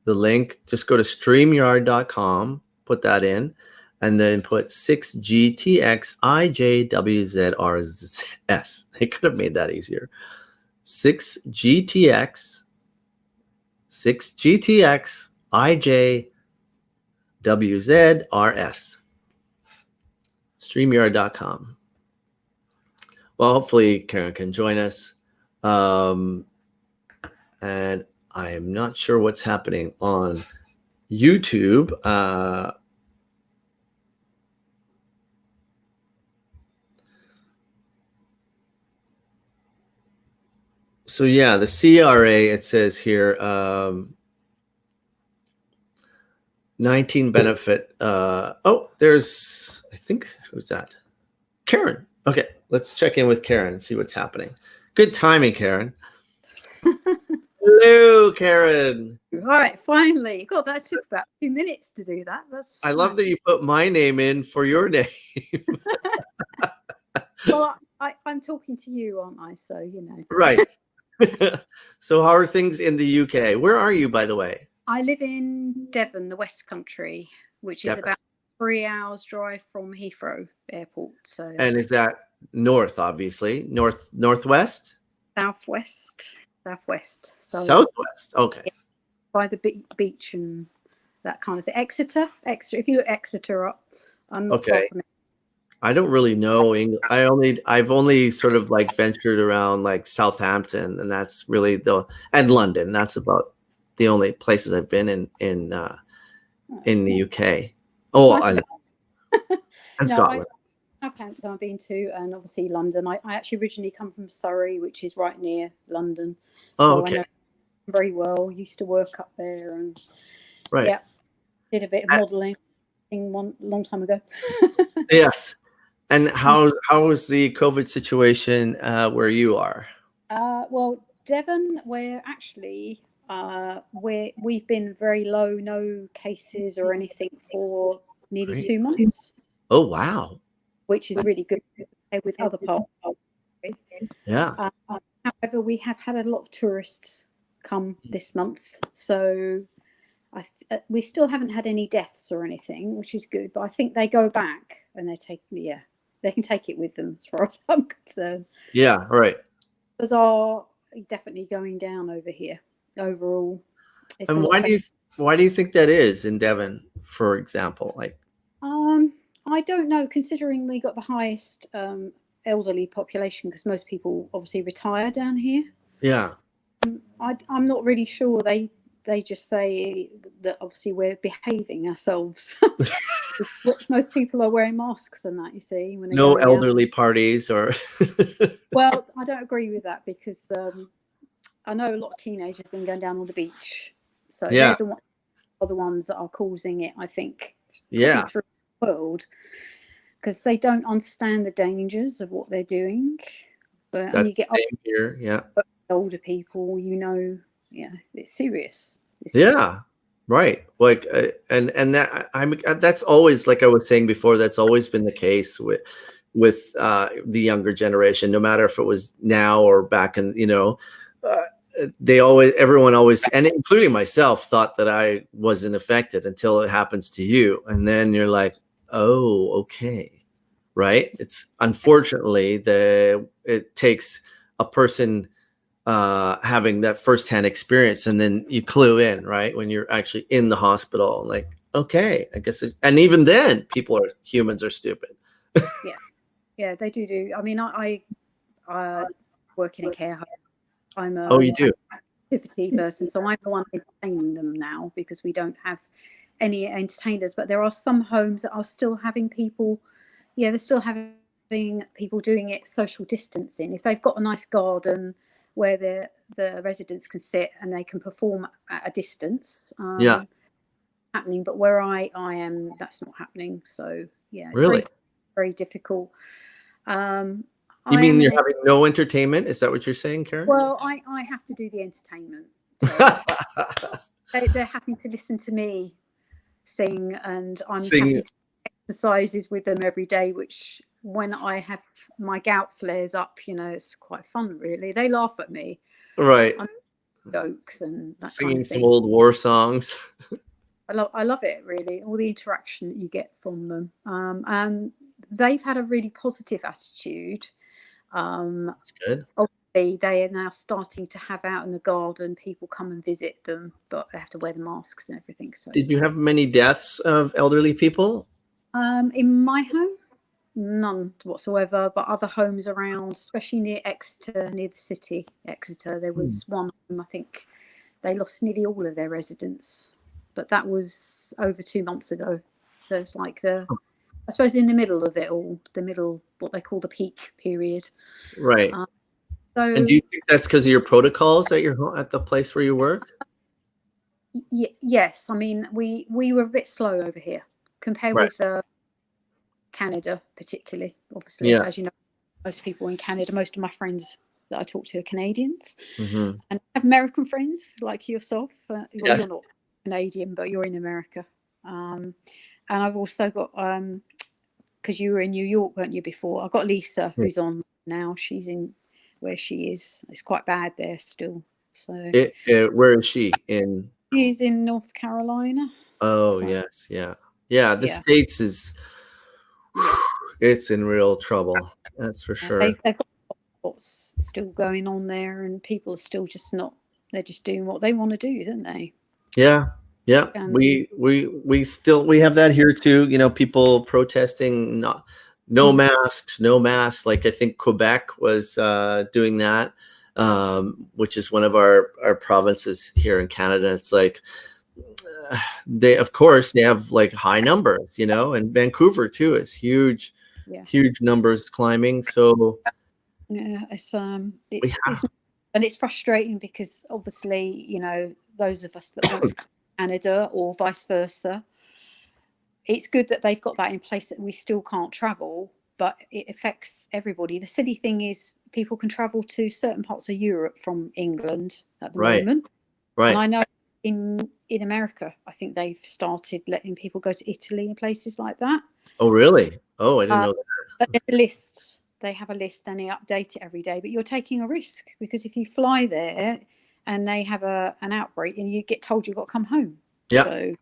link. Just go to StreamYard.com, put that in, and then put 6GTXIJWZRS. They could have made that easier. 6GTX IJWZRS. StreamYard.com. Well, hopefully Karen can join us. And I am not sure what's happening on YouTube. So yeah, the CRA, it says here, 19 benefit. There's, I think, who's that? Karen. Okay, let's check in with Karen and see what's happening. Good timing, Karen. Hello, Karen. Right, finally. God, that took about 2 minutes to do that. I love that you put my name in for your name. Well, I'm talking to you, aren't I? So, you know. Right. So how are things in the UK? Where are you, by the way? I live in Devon, the West Country, which is about 3 hours drive from Heathrow Airport. So. And is that north, obviously? Northwest? Southwest. So, Southwest. Okay. Yeah, by the beach and that kind of thing. Exeter. If you look Exeter up, I'm not far from it. I don't really know English. I've only sort of like ventured around like Southampton, and that's really and London. That's about the only places I've been in the UK. Oh, and Scotland. Southampton I've been to, and obviously London. I actually originally come from Surrey, which is right near London. Oh, okay. I know very well. Used to work up there, and right. Yeah, did a bit of modelling one long time ago. Yes. And how is the COVID situation where you are? Well, Devon, we're actually we've been very low, no cases or anything for nearly 2 months. Oh wow! Which is really good with other parts. Yeah. However, we have had a lot of tourists come this month, so we still haven't had any deaths or anything, which is good. But I think they go back and they can take it with them as far as I'm concerned. Yeah, right. Numbers are definitely going down over here overall. And why do you think that is in Devon, for example? Like, I don't know, considering we got the highest elderly population, because most people obviously retire down here. Yeah. I'm not really sure. They just say that obviously we're behaving ourselves. Most people are wearing masks and that, you see. When no elderly parties or... Well, I don't agree with that, because I know a lot of teenagers have been going down on the beach. So yeah, they're the ones that are causing it, I think, yeah, through the world, because they don't understand the dangers of what they're doing. But that's you get the same here. Yeah, older people, it's serious. Yeah, right. Like, and that that's always, like I was saying before, that's always been the case with the younger generation. No matter if it was now or back in, everyone always, and including myself, thought that I wasn't affected until it happens to you, and then you're like, oh, okay, right. It's unfortunately it takes a person having that firsthand experience, and then you clue in, right, when you're actually in the hospital, like, okay, I guess and even then humans are stupid. Yeah, they do. I mean, I work in a care home. I'm Oh, you do? activity person, so I'm the one entertaining them now because we don't have any entertainers. But there are some homes that are still having people. Yeah, they're still having people doing it social distancing. If they've got a nice garden where the residents can sit and they can perform at a distance, Yeah. happening. But where I am, that's not happening. So yeah, it's Really? very difficult. You mean you're having no entertainment? Is that what you're saying, Karen? Well, I have to do the entertainment. So they're having to listen to me sing, and I'm having exercises with them every day, which when I have my gout flares up, it's quite fun, really. They laugh at me. Right. I'm jokes and that Singing kind of thing. some old war songs. I love it, really, all the interaction that you get from them. And they've had a really positive attitude. That's good. Obviously, they are now starting to have out in the garden people come and visit them, but they have to wear the masks and everything. So, did you have many deaths of elderly people? In my home, none whatsoever. But other homes around, especially near Exeter, near the city, Exeter, there was one home, I think they lost nearly all of their residents, but that was over 2 months ago. So it's like I suppose in the middle of it all, what they call the peak period. Right. So, and do you think that's because of your protocols at the place where you work? Yes. I mean, we were a bit slow over here compared with Canada, particularly. Obviously, as you know, most people in Canada, most of my friends that I talk to are Canadians, and I have American friends like yourself. Well, you're not Canadian, but you're in America. And I've also got, because you were in New York, weren't you, before? I've got Lisa, who's on now. She's in where she is. It's quite bad there still. So where is she in? She's in North Carolina. Oh, so, yes. Yeah. The States is, it's in real trouble. That's for sure. They've got what's still going on there, and people are still just not, they're just doing what they want to do, don't they? Yeah. We have that here too. People protesting, no masks. Like I think Quebec was doing that, which is one of our provinces here in Canada. It's like they have like high numbers, and Vancouver too is huge numbers climbing. So it's and it's frustrating because obviously those of us that want to come to Canada or vice versa, it's good that they've got that in place, that we still can't travel, but it affects everybody. The silly thing is people can travel to certain parts of Europe from England at the moment. Right. And I know in America, I think they've started letting people go to Italy and places like that. Oh, really? Oh, I didn't know that. But there's a list. They have a list and they update it every day. But you're taking a risk, because if you fly there and they have an outbreak and you get told you've got to come home. Yeah. So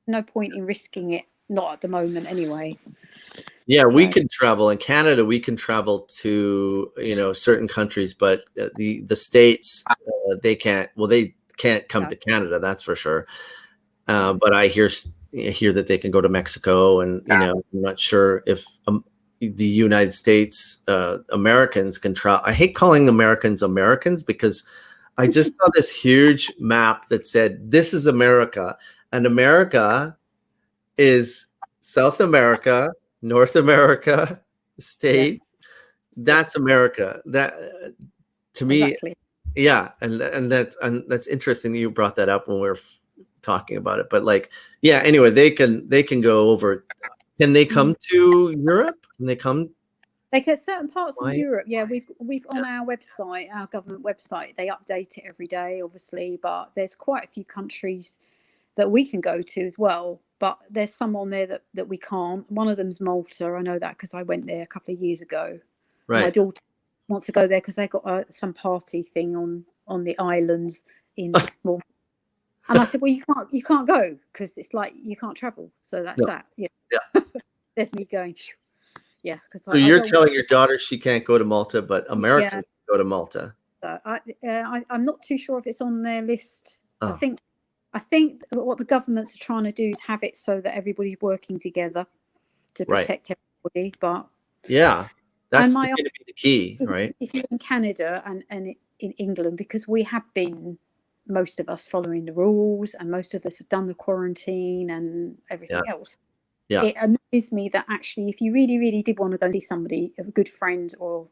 no point in risking it. Not at the moment, anyway. Yeah, we can travel in Canada. We can travel to certain countries, but the states they can't. Well, they can't come to Canada, that's for sure. But I hear that they can go to Mexico, and I'm not sure if the United States Americans can travel. I hate calling Americans because I just saw this huge map that said this is America, and America is South America, North America, the States. That's America. That to me, and that's interesting that you brought that up when we were talking about it. But anyway, they can go over. Can they come to Europe? Can they come? They get certain parts of Europe. Yeah, we've on our website, our government website, they update it every day, obviously. But there's quite a few countries that we can go to as well, but there's some on there that we can't. One of them's Malta. I know that because I went there a couple of years ago. Right. My daughter wants to go there because they got some party thing on the islands in Malta. And I said, well, you can't go because it's like you can't travel. So that's that. Yeah. there's me going. Phew. Yeah, because So you're telling your daughter she can't go to Malta, but Americans can go to Malta. I'm not too sure if it's on their list. Oh. I think what the governments are trying to do is have it so that everybody's working together to protect everybody. But yeah, that's and going to be the key, right? If you're in Canada and in England, because we have been, most of us, following the rules, and most of us have done the quarantine and everything else. Yeah. It annoys me that actually, if you really, really did want to go see somebody, a good friend or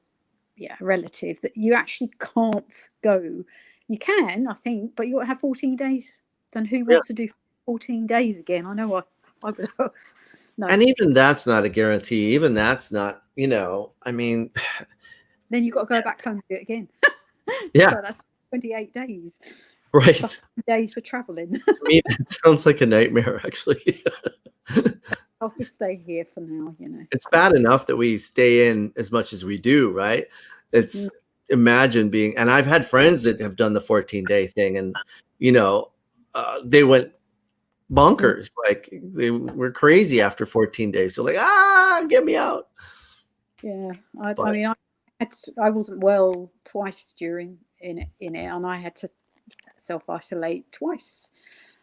a relative, that you actually can't go. You can, I think, but you got to have 14 days. Then who wants to do 14 days again? I know I would. No. And even that's not a guarantee. Even that's not, I mean. Then you've got to go back home and do it again. Yeah. So that's 28 days. Right. Plus days for traveling. To me, that sounds like a nightmare, actually. I'll just stay here for now, It's bad enough that we stay in as much as we do, right? It's imagine being, and I've had friends that have done the 14-day thing, and they went bonkers. Like they were crazy after 14 days. They're like, get me out. Yeah, I mean, I wasn't well twice during in it, and I had to self-isolate twice.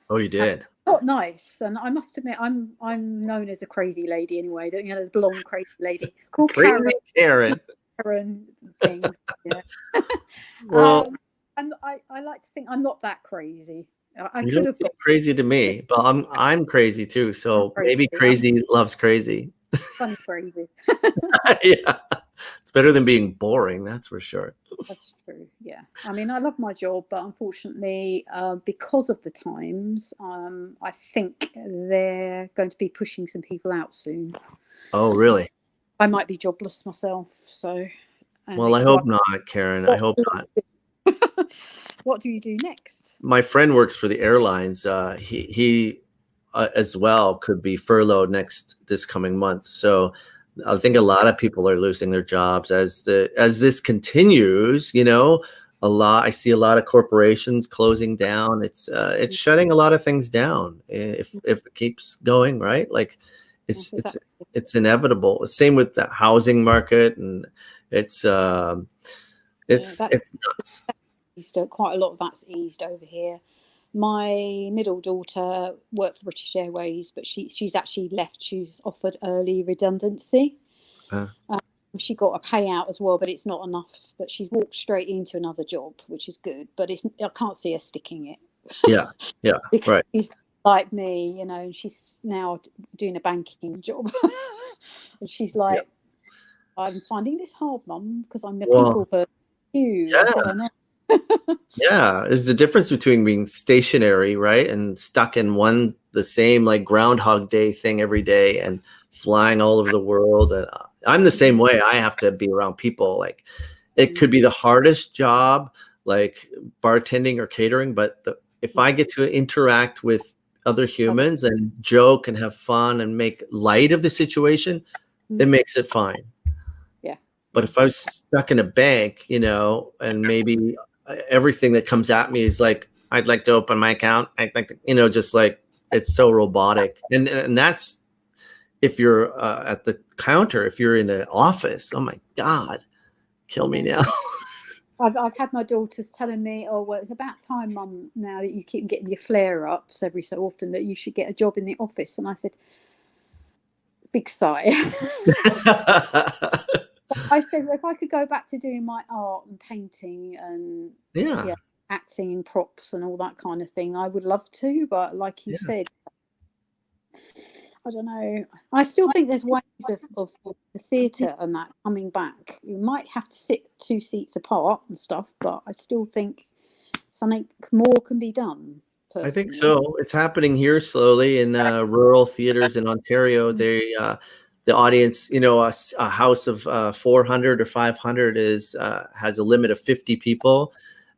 Oh, you did? Not nice, and I must admit, I'm known as a crazy lady anyway. The blonde crazy lady called crazy Karen. Karen things. Yeah. Well, and I like to think I'm not that crazy. I you could don't have seem got crazy to me, but I'm crazy too. So maybe crazy loves crazy. Funny crazy. Yeah, it's better than being boring. That's for sure. That's true. Yeah, I mean, I love my job, but unfortunately, because of the times, I think they're going to be pushing some people out soon. Oh, really? I might be jobless myself. So, well, I hope not, Karen. I hope not. What do you do next? My friend works for the airlines. He as well could be furloughed this coming month. So I think a lot of people are losing their jobs as this continues. I see a lot of corporations closing down. It's shutting a lot of things down if it keeps going, right? Like it's inevitable. Same with the housing market, and it's nuts. Quite a lot of that's eased over here. My middle daughter worked for British Airways, but she's actually left. She's offered early redundancy. She got a payout as well, but it's not enough. But she's walked straight into another job, which is good. But I can't see her sticking it. Yeah, because right. She's like me, and she's now doing a banking job. And she's like, I'm finding this hard, Mum, because I'm a people person. Yeah, there's the difference between being stationary, right, and stuck in the same like Groundhog Day thing every day and flying all over the world. And I'm the same way. I have to be around people. Like it could be the hardest job, like bartending or catering, but if I get to interact with other humans and joke and have fun and make light of the situation, it makes it fine. Yeah. But if I was stuck in a bank, and maybe everything that comes at me is like, I'd like to open my account. I'd like to, just like it's so robotic. And that's if you're at the counter, if you're in an office, oh my God, kill me now. I've had my daughters telling me, oh, well, it's about time, Mum, now that you keep getting your flare-ups every so often, that you should get a job in the office. And I said, big sigh. I said, well, if I could go back to doing my art and painting and acting and props and all that kind of thing, I would love to. But like you said, I don't know. I still think there's ways of the theatre and that coming back. You might have to sit 2 seats apart and stuff, but I still think something more can be done. Personally. I think so. It's happening here slowly in rural theaters in Ontario. The audience, a house of 400 or 500 has a limit of 50 people,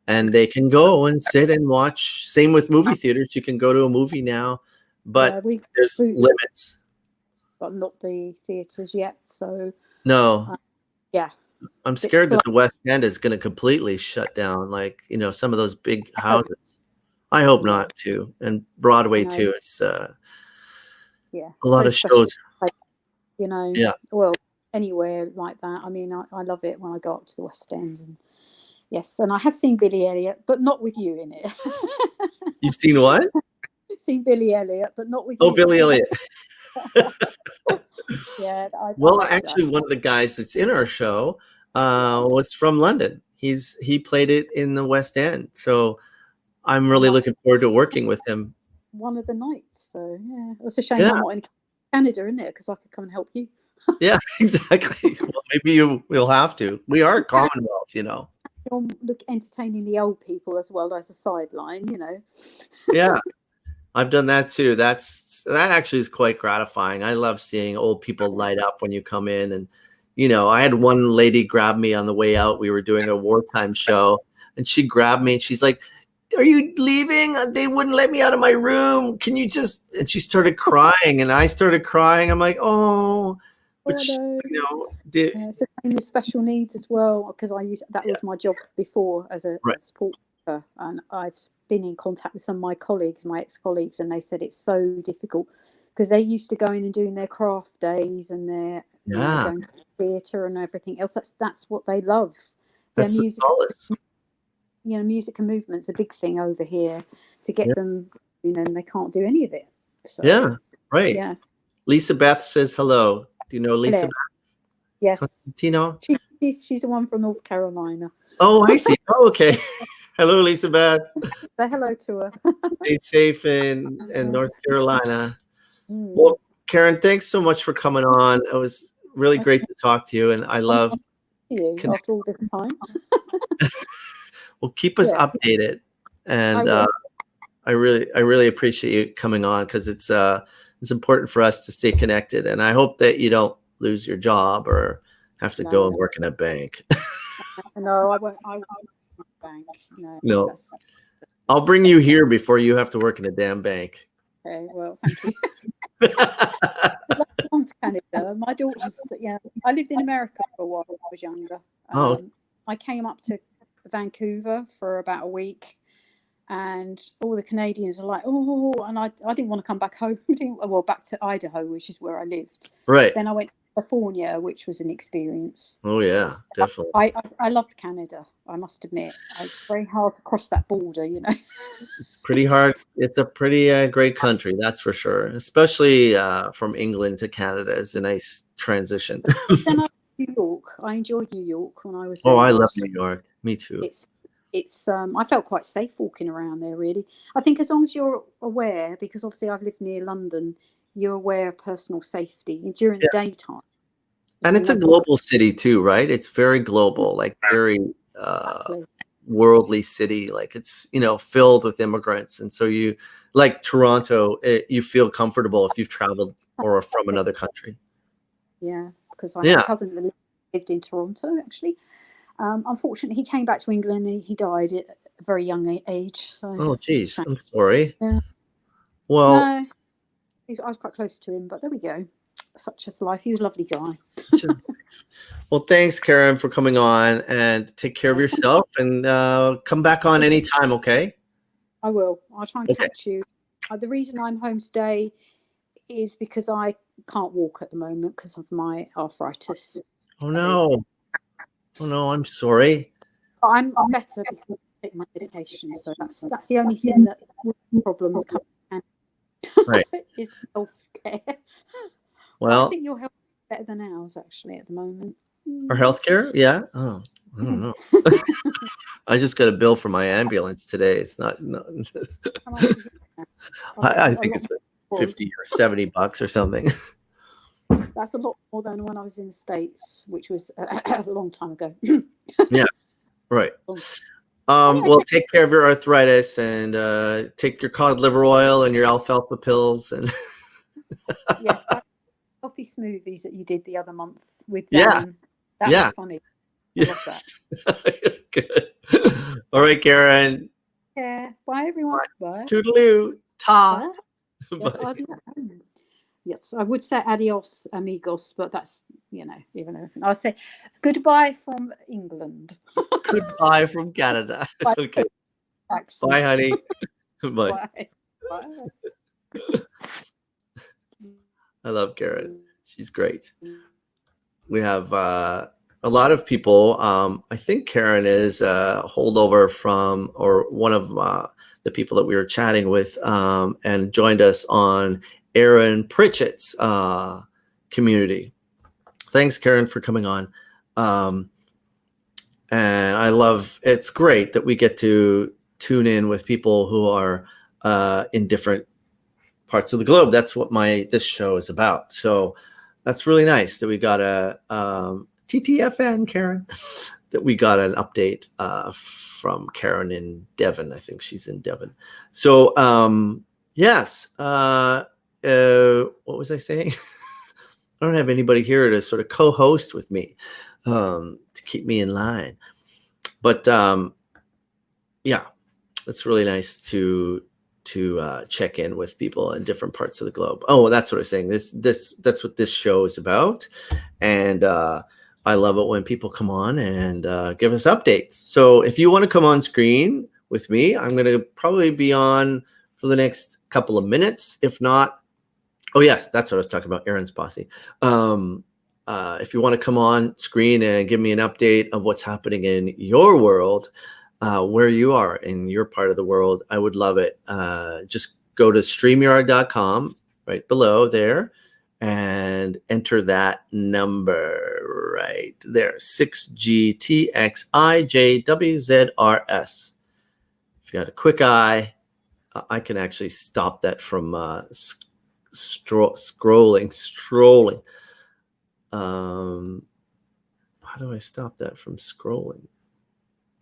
and they can go and sit and watch. Same with movie theaters. You can go to a movie now, but there's limits. But not the theaters yet. So no. I'm scared that the West End is going to completely shut down, like, some of those big houses. I hope not, too. And Broadway, too. It's a lot of shows. you know. Yeah. Well, anywhere like that. I mean, I love it when I go up to the West End. And yes, and I have seen Billy Elliot, but not with you in it. You've seen what? Seen Billy Elliot, but not with Oh, you. Billy Elliot. Yeah, I Well, love actually, that. one of the guys that's in our show was from London. He played it in the West End, so I'm really looking forward to working with him. One of the nights. So yeah, it's a shame Yeah. I'm not in Canada, isn't it? Because I could come and help you. Yeah, exactly. Well, maybe we'll have to. We are a Commonwealth, you know. You're entertaining the old people as well as a sideline, you know. Yeah, I've done that too. That actually is quite gratifying. I love seeing old people light up when you come in. And, you know, I had one lady grab me on the way out. We were doing a wartime show, and she grabbed me and she's like, "Are you leaving? They wouldn't let me out of my room. Can you just," and she started crying and I started crying. I'm like, "Oh," but it's the same with special needs as well, because that was my job before as a support worker, and I've been in contact with some of my colleagues, my ex-colleagues, and they said it's so difficult because they used to go in and doing their craft days and their going to theatre and everything else. That's what they love. That's the solace. You know, music and movement's a big thing over here to get them, you know, and they can't do any of it. So, Yeah. Lisa Beth says hello. Do you know Lisa Beth? Yes. Constantino? She's the one from North Carolina. Oh, I see. Oh, okay. Hello, Lisa Beth. Say hello to her. Stay safe in North Carolina. Well, Karen, thanks so much for coming on. It was really great to talk to you, and I love you after all this time. Well, keep us updated, and I really appreciate you coming on, because it's important for us to stay connected, and I hope that you don't lose your job or have to go and work in a bank. No, I won't. I won't bank. No. I'll bring you here before you have to work in a damn bank. Okay, well, thank you. I've gone to Canada. My daughter's, I lived in America for a while when I was younger. I came up to Vancouver for about a week, and all the Canadians are like, "Oh," and I didn't want to come back home. Back to Idaho, which is where I lived. Right. Then I went to California, which was an experience. Oh yeah, definitely. I loved Canada, I must admit. It's very hard to cross that border, you know. It's pretty hard. It's a pretty great country, that's for sure. Especially from England to Canada is a nice transition. Then I New York. I enjoyed New York when I was there. Oh, I love New York. Me too. It's I felt quite safe walking around there, really. I think as long as you're aware, because obviously I've lived near London, you're aware of personal safety during the daytime. And it's a global city too, right? It's very global, like very worldly city. Like it's, filled with immigrants. And so you, like Toronto, you feel comfortable if you've traveled or from another country. Yeah, because I have a cousin that lived in Toronto, actually. Unfortunately, he came back to England and he died at a very young age. So oh, geez, I'm sorry. Yeah. Well, no, I was quite close to him, but there we go. Such is life. He was a lovely guy. Well, thanks, Karen, for coming on, and take care of yourself, and come back on anytime, okay? I will. I'll try and catch you. The reason I'm home today is because I can't walk at the moment because of my arthritis. Oh no. Oh no, I'm sorry. But I'm better because I take my medication, so that's the only thing that problem right. is healthcare. Well, I think your health is better than ours actually at the moment. Our healthcare? Yeah. Oh, I don't know. I just got a bill for my ambulance today. It's not. I think it's $50 or $70 or something. That's a lot more than when I was in the States, which was a long time ago. Yeah, right. Well, take care of your arthritis, and take your cod liver oil and your alfalfa pills. And yes, healthy smoothies that you did the other month with Dan. That was funny. I love that. Good. All right, Karen. Yeah. Bye, everyone. Bye. Toodaloo. Ta. Yes, I would say adios, amigos, but that's, even everything. I'll say goodbye from England. Goodbye from Canada. Okay. Bye, honey. Bye. Bye. I love Karen. She's great. We have a lot of people. I think Karen is a holdover from, or one of the people that we were chatting with, and joined us on Aaron Pritchett's community. Thanks, Karen, for coming on. And I love, it's great that we get to tune in with people who are in different parts of the globe. That's what this show is about. So that's really nice that we got a TTFN, Karen, that we got an update from Karen in Devon. I think she's in Devon. So yes, what was I saying? I don't have anybody here to sort of co-host with me to keep me in line. But yeah, it's really nice to check in with people in different parts of the globe. Oh, that's what I was saying. That's what this show is about. And I love it when people come on and give us updates. So if you want to come on screen with me, I'm going to probably be on for the next couple of minutes. If not, oh yes, that's what I was talking about, Aaron's posse. If you want to come on screen and give me an update of what's happening in your world, where you are in your part of the world, I would love it. Just go to StreamYard.com right below there and enter that number right there, 6GTXIJWZRS. If you got a quick eye, I can actually stop that from scrolling. How do I stop that from scrolling?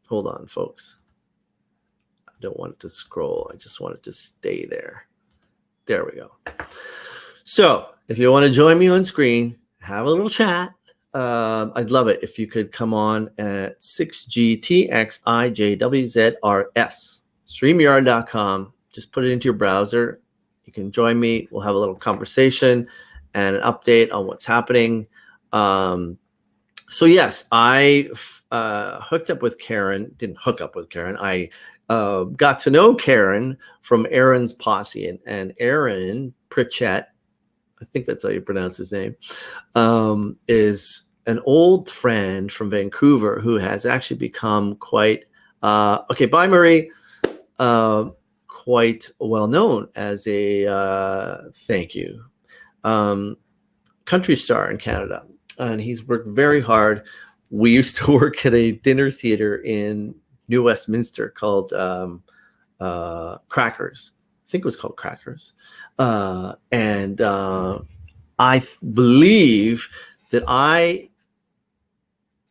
Hold on, folks. I don't want it to scroll. I just want it to stay there. There we go. So if you want to join me on screen, have a little chat. I'd love it if you could come on at 6GTXIJWZRS, StreamYard.com. Just put it into your browser. You can join me. We'll have a little conversation and an update on what's happening. So yes, I hooked up with Karen. Didn't hook up with Karen. I got to know Karen from Aaron's posse, and Aaron Pritchett, I think that's how you pronounce his name, is an old friend from Vancouver who has actually become quite okay. Bye, Marie. Quite well known as a thank you country star in Canada, and he's worked very hard. We used to work at a dinner theater in New Westminster called Crackers. I think it was called Crackers, and I believe that I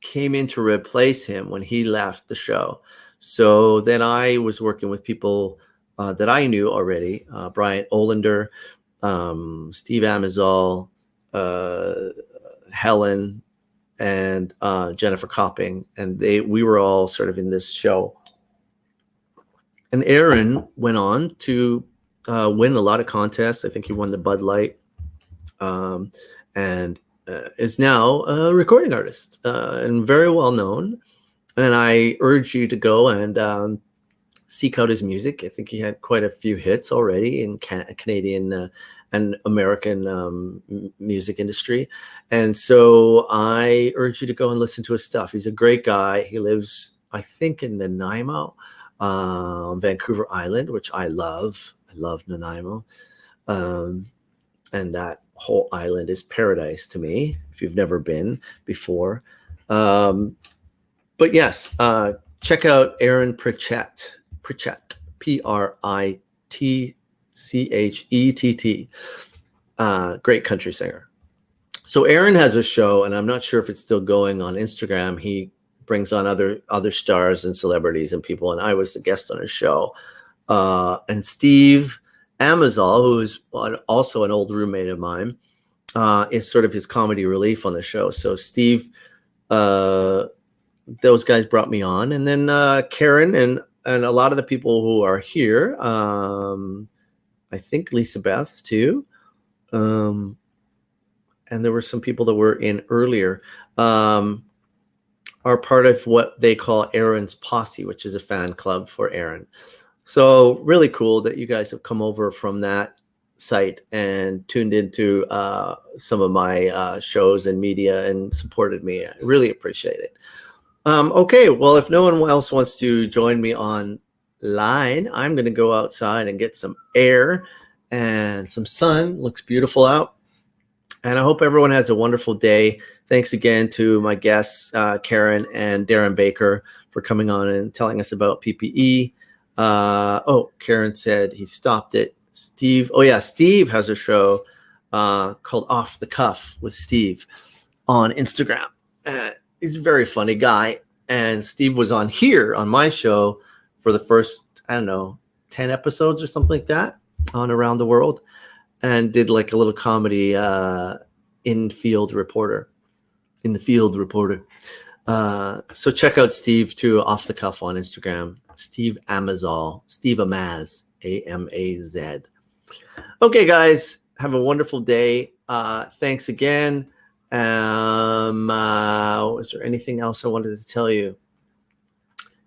came in to replace him when he left the show. So then I was working with people that I knew already, Brian Olander, Steve Amazol, Helen, and Jennifer Copping, and we were all sort of in this show. And Aaron went on to win a lot of contests. I think he won the Bud Light, and is now a recording artist and very well known. And I urge you to go and seek out his music. I think he had quite a few hits already in Canadian and American music industry. And so I urge you to go and listen to his stuff. He's a great guy. He lives, I think, in Nanaimo, Vancouver Island, which I love. I love Nanaimo. And that whole island is paradise to me, if you've never been before. But yes, check out Aaron Pritchett, Pritchett. Great country singer. So Aaron has a show, and I'm not sure if it's still going on Instagram. He brings on other stars and celebrities and people, and I was a guest on his show. And Steve Amazol, who is also an old roommate of mine, is sort of his comedy relief on the show. So Steve, those guys brought me on, and then Karen and a lot of the people who are here, I think Lisa Beth too, and there were some people that were in earlier, are part of what they call Aaron's Posse, which is a fan club for Aaron. So really cool that you guys have come over from that site and tuned into some of my shows and media and supported me. I really appreciate it. Okay, well, if no one else wants to join me online, I'm going to go outside and get some air and some sun. Looks beautiful out. And I hope everyone has a wonderful day. Thanks again to my guests, Karen and Darren Baker, for coming on and telling us about PPE. Karen said he stopped it. Steve has a show called Off the Cuff with Steve on Instagram. He's a very funny guy. And Steve was on here on my show for the first, 10 episodes or something like that on Around the World, and did like a little comedy in the field reporter. So check out Steve too, Off the Cuff on Instagram. Steve Amazal, Steve Amaz, AMAZ. Okay, guys, have a wonderful day. Thanks again. Was there anything else I wanted to tell you?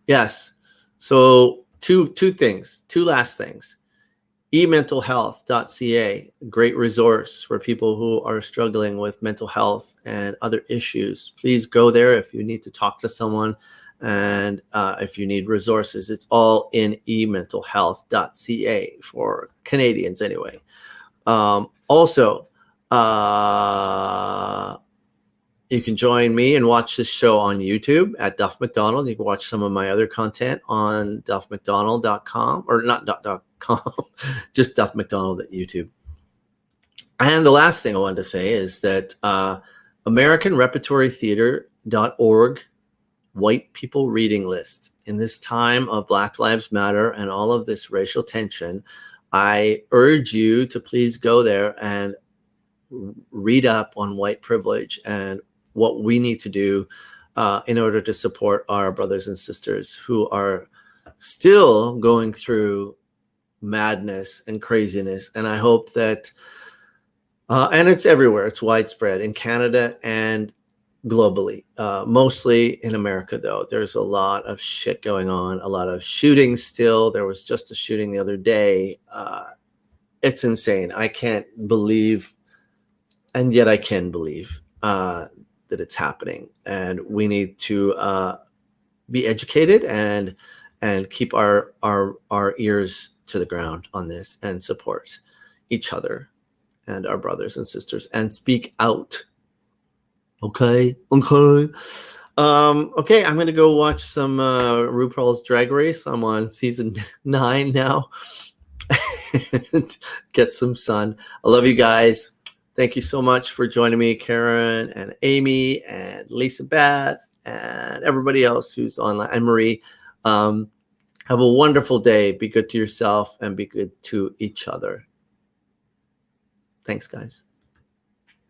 Yes. So two last things. ementalhealth.ca, great resource for people who are struggling with mental health and other issues. Please go there if you need to talk to someone and if you need resources. It's all in ementalhealth.ca for Canadians anyway. Also, you can join me and watch this show on YouTube at Duff McDonald. You can watch some of my other content on duffmcdonald.com, or not .com, just Duff McDonald at YouTube. And the last thing I wanted to say is that AmericanRepertoryTheater.org White People Reading List. In this time of Black Lives Matter and all of this racial tension, I urge you to please go there and read up on white privilege and what we need to do in order to support our brothers and sisters who are still going through madness and craziness. And I hope that, and it's everywhere, it's widespread in Canada and globally, mostly in America, though. There's a lot of shit going on, a lot of shootings still. There was just a shooting the other day. It's insane. I can't believe, and yet I can believe that it's happening. And we need to be educated and keep our ears to the ground on this and support each other and our brothers and sisters and speak out. Okay. I'm going to go watch some RuPaul's Drag Race. I'm on season 9 now. Get some sun. I love you guys. Thank you so much for joining me, Karen and Amy and Lisa Beth and everybody else who's online, and Marie. Have a wonderful day. Be good to yourself and be good to each other. Thanks, guys.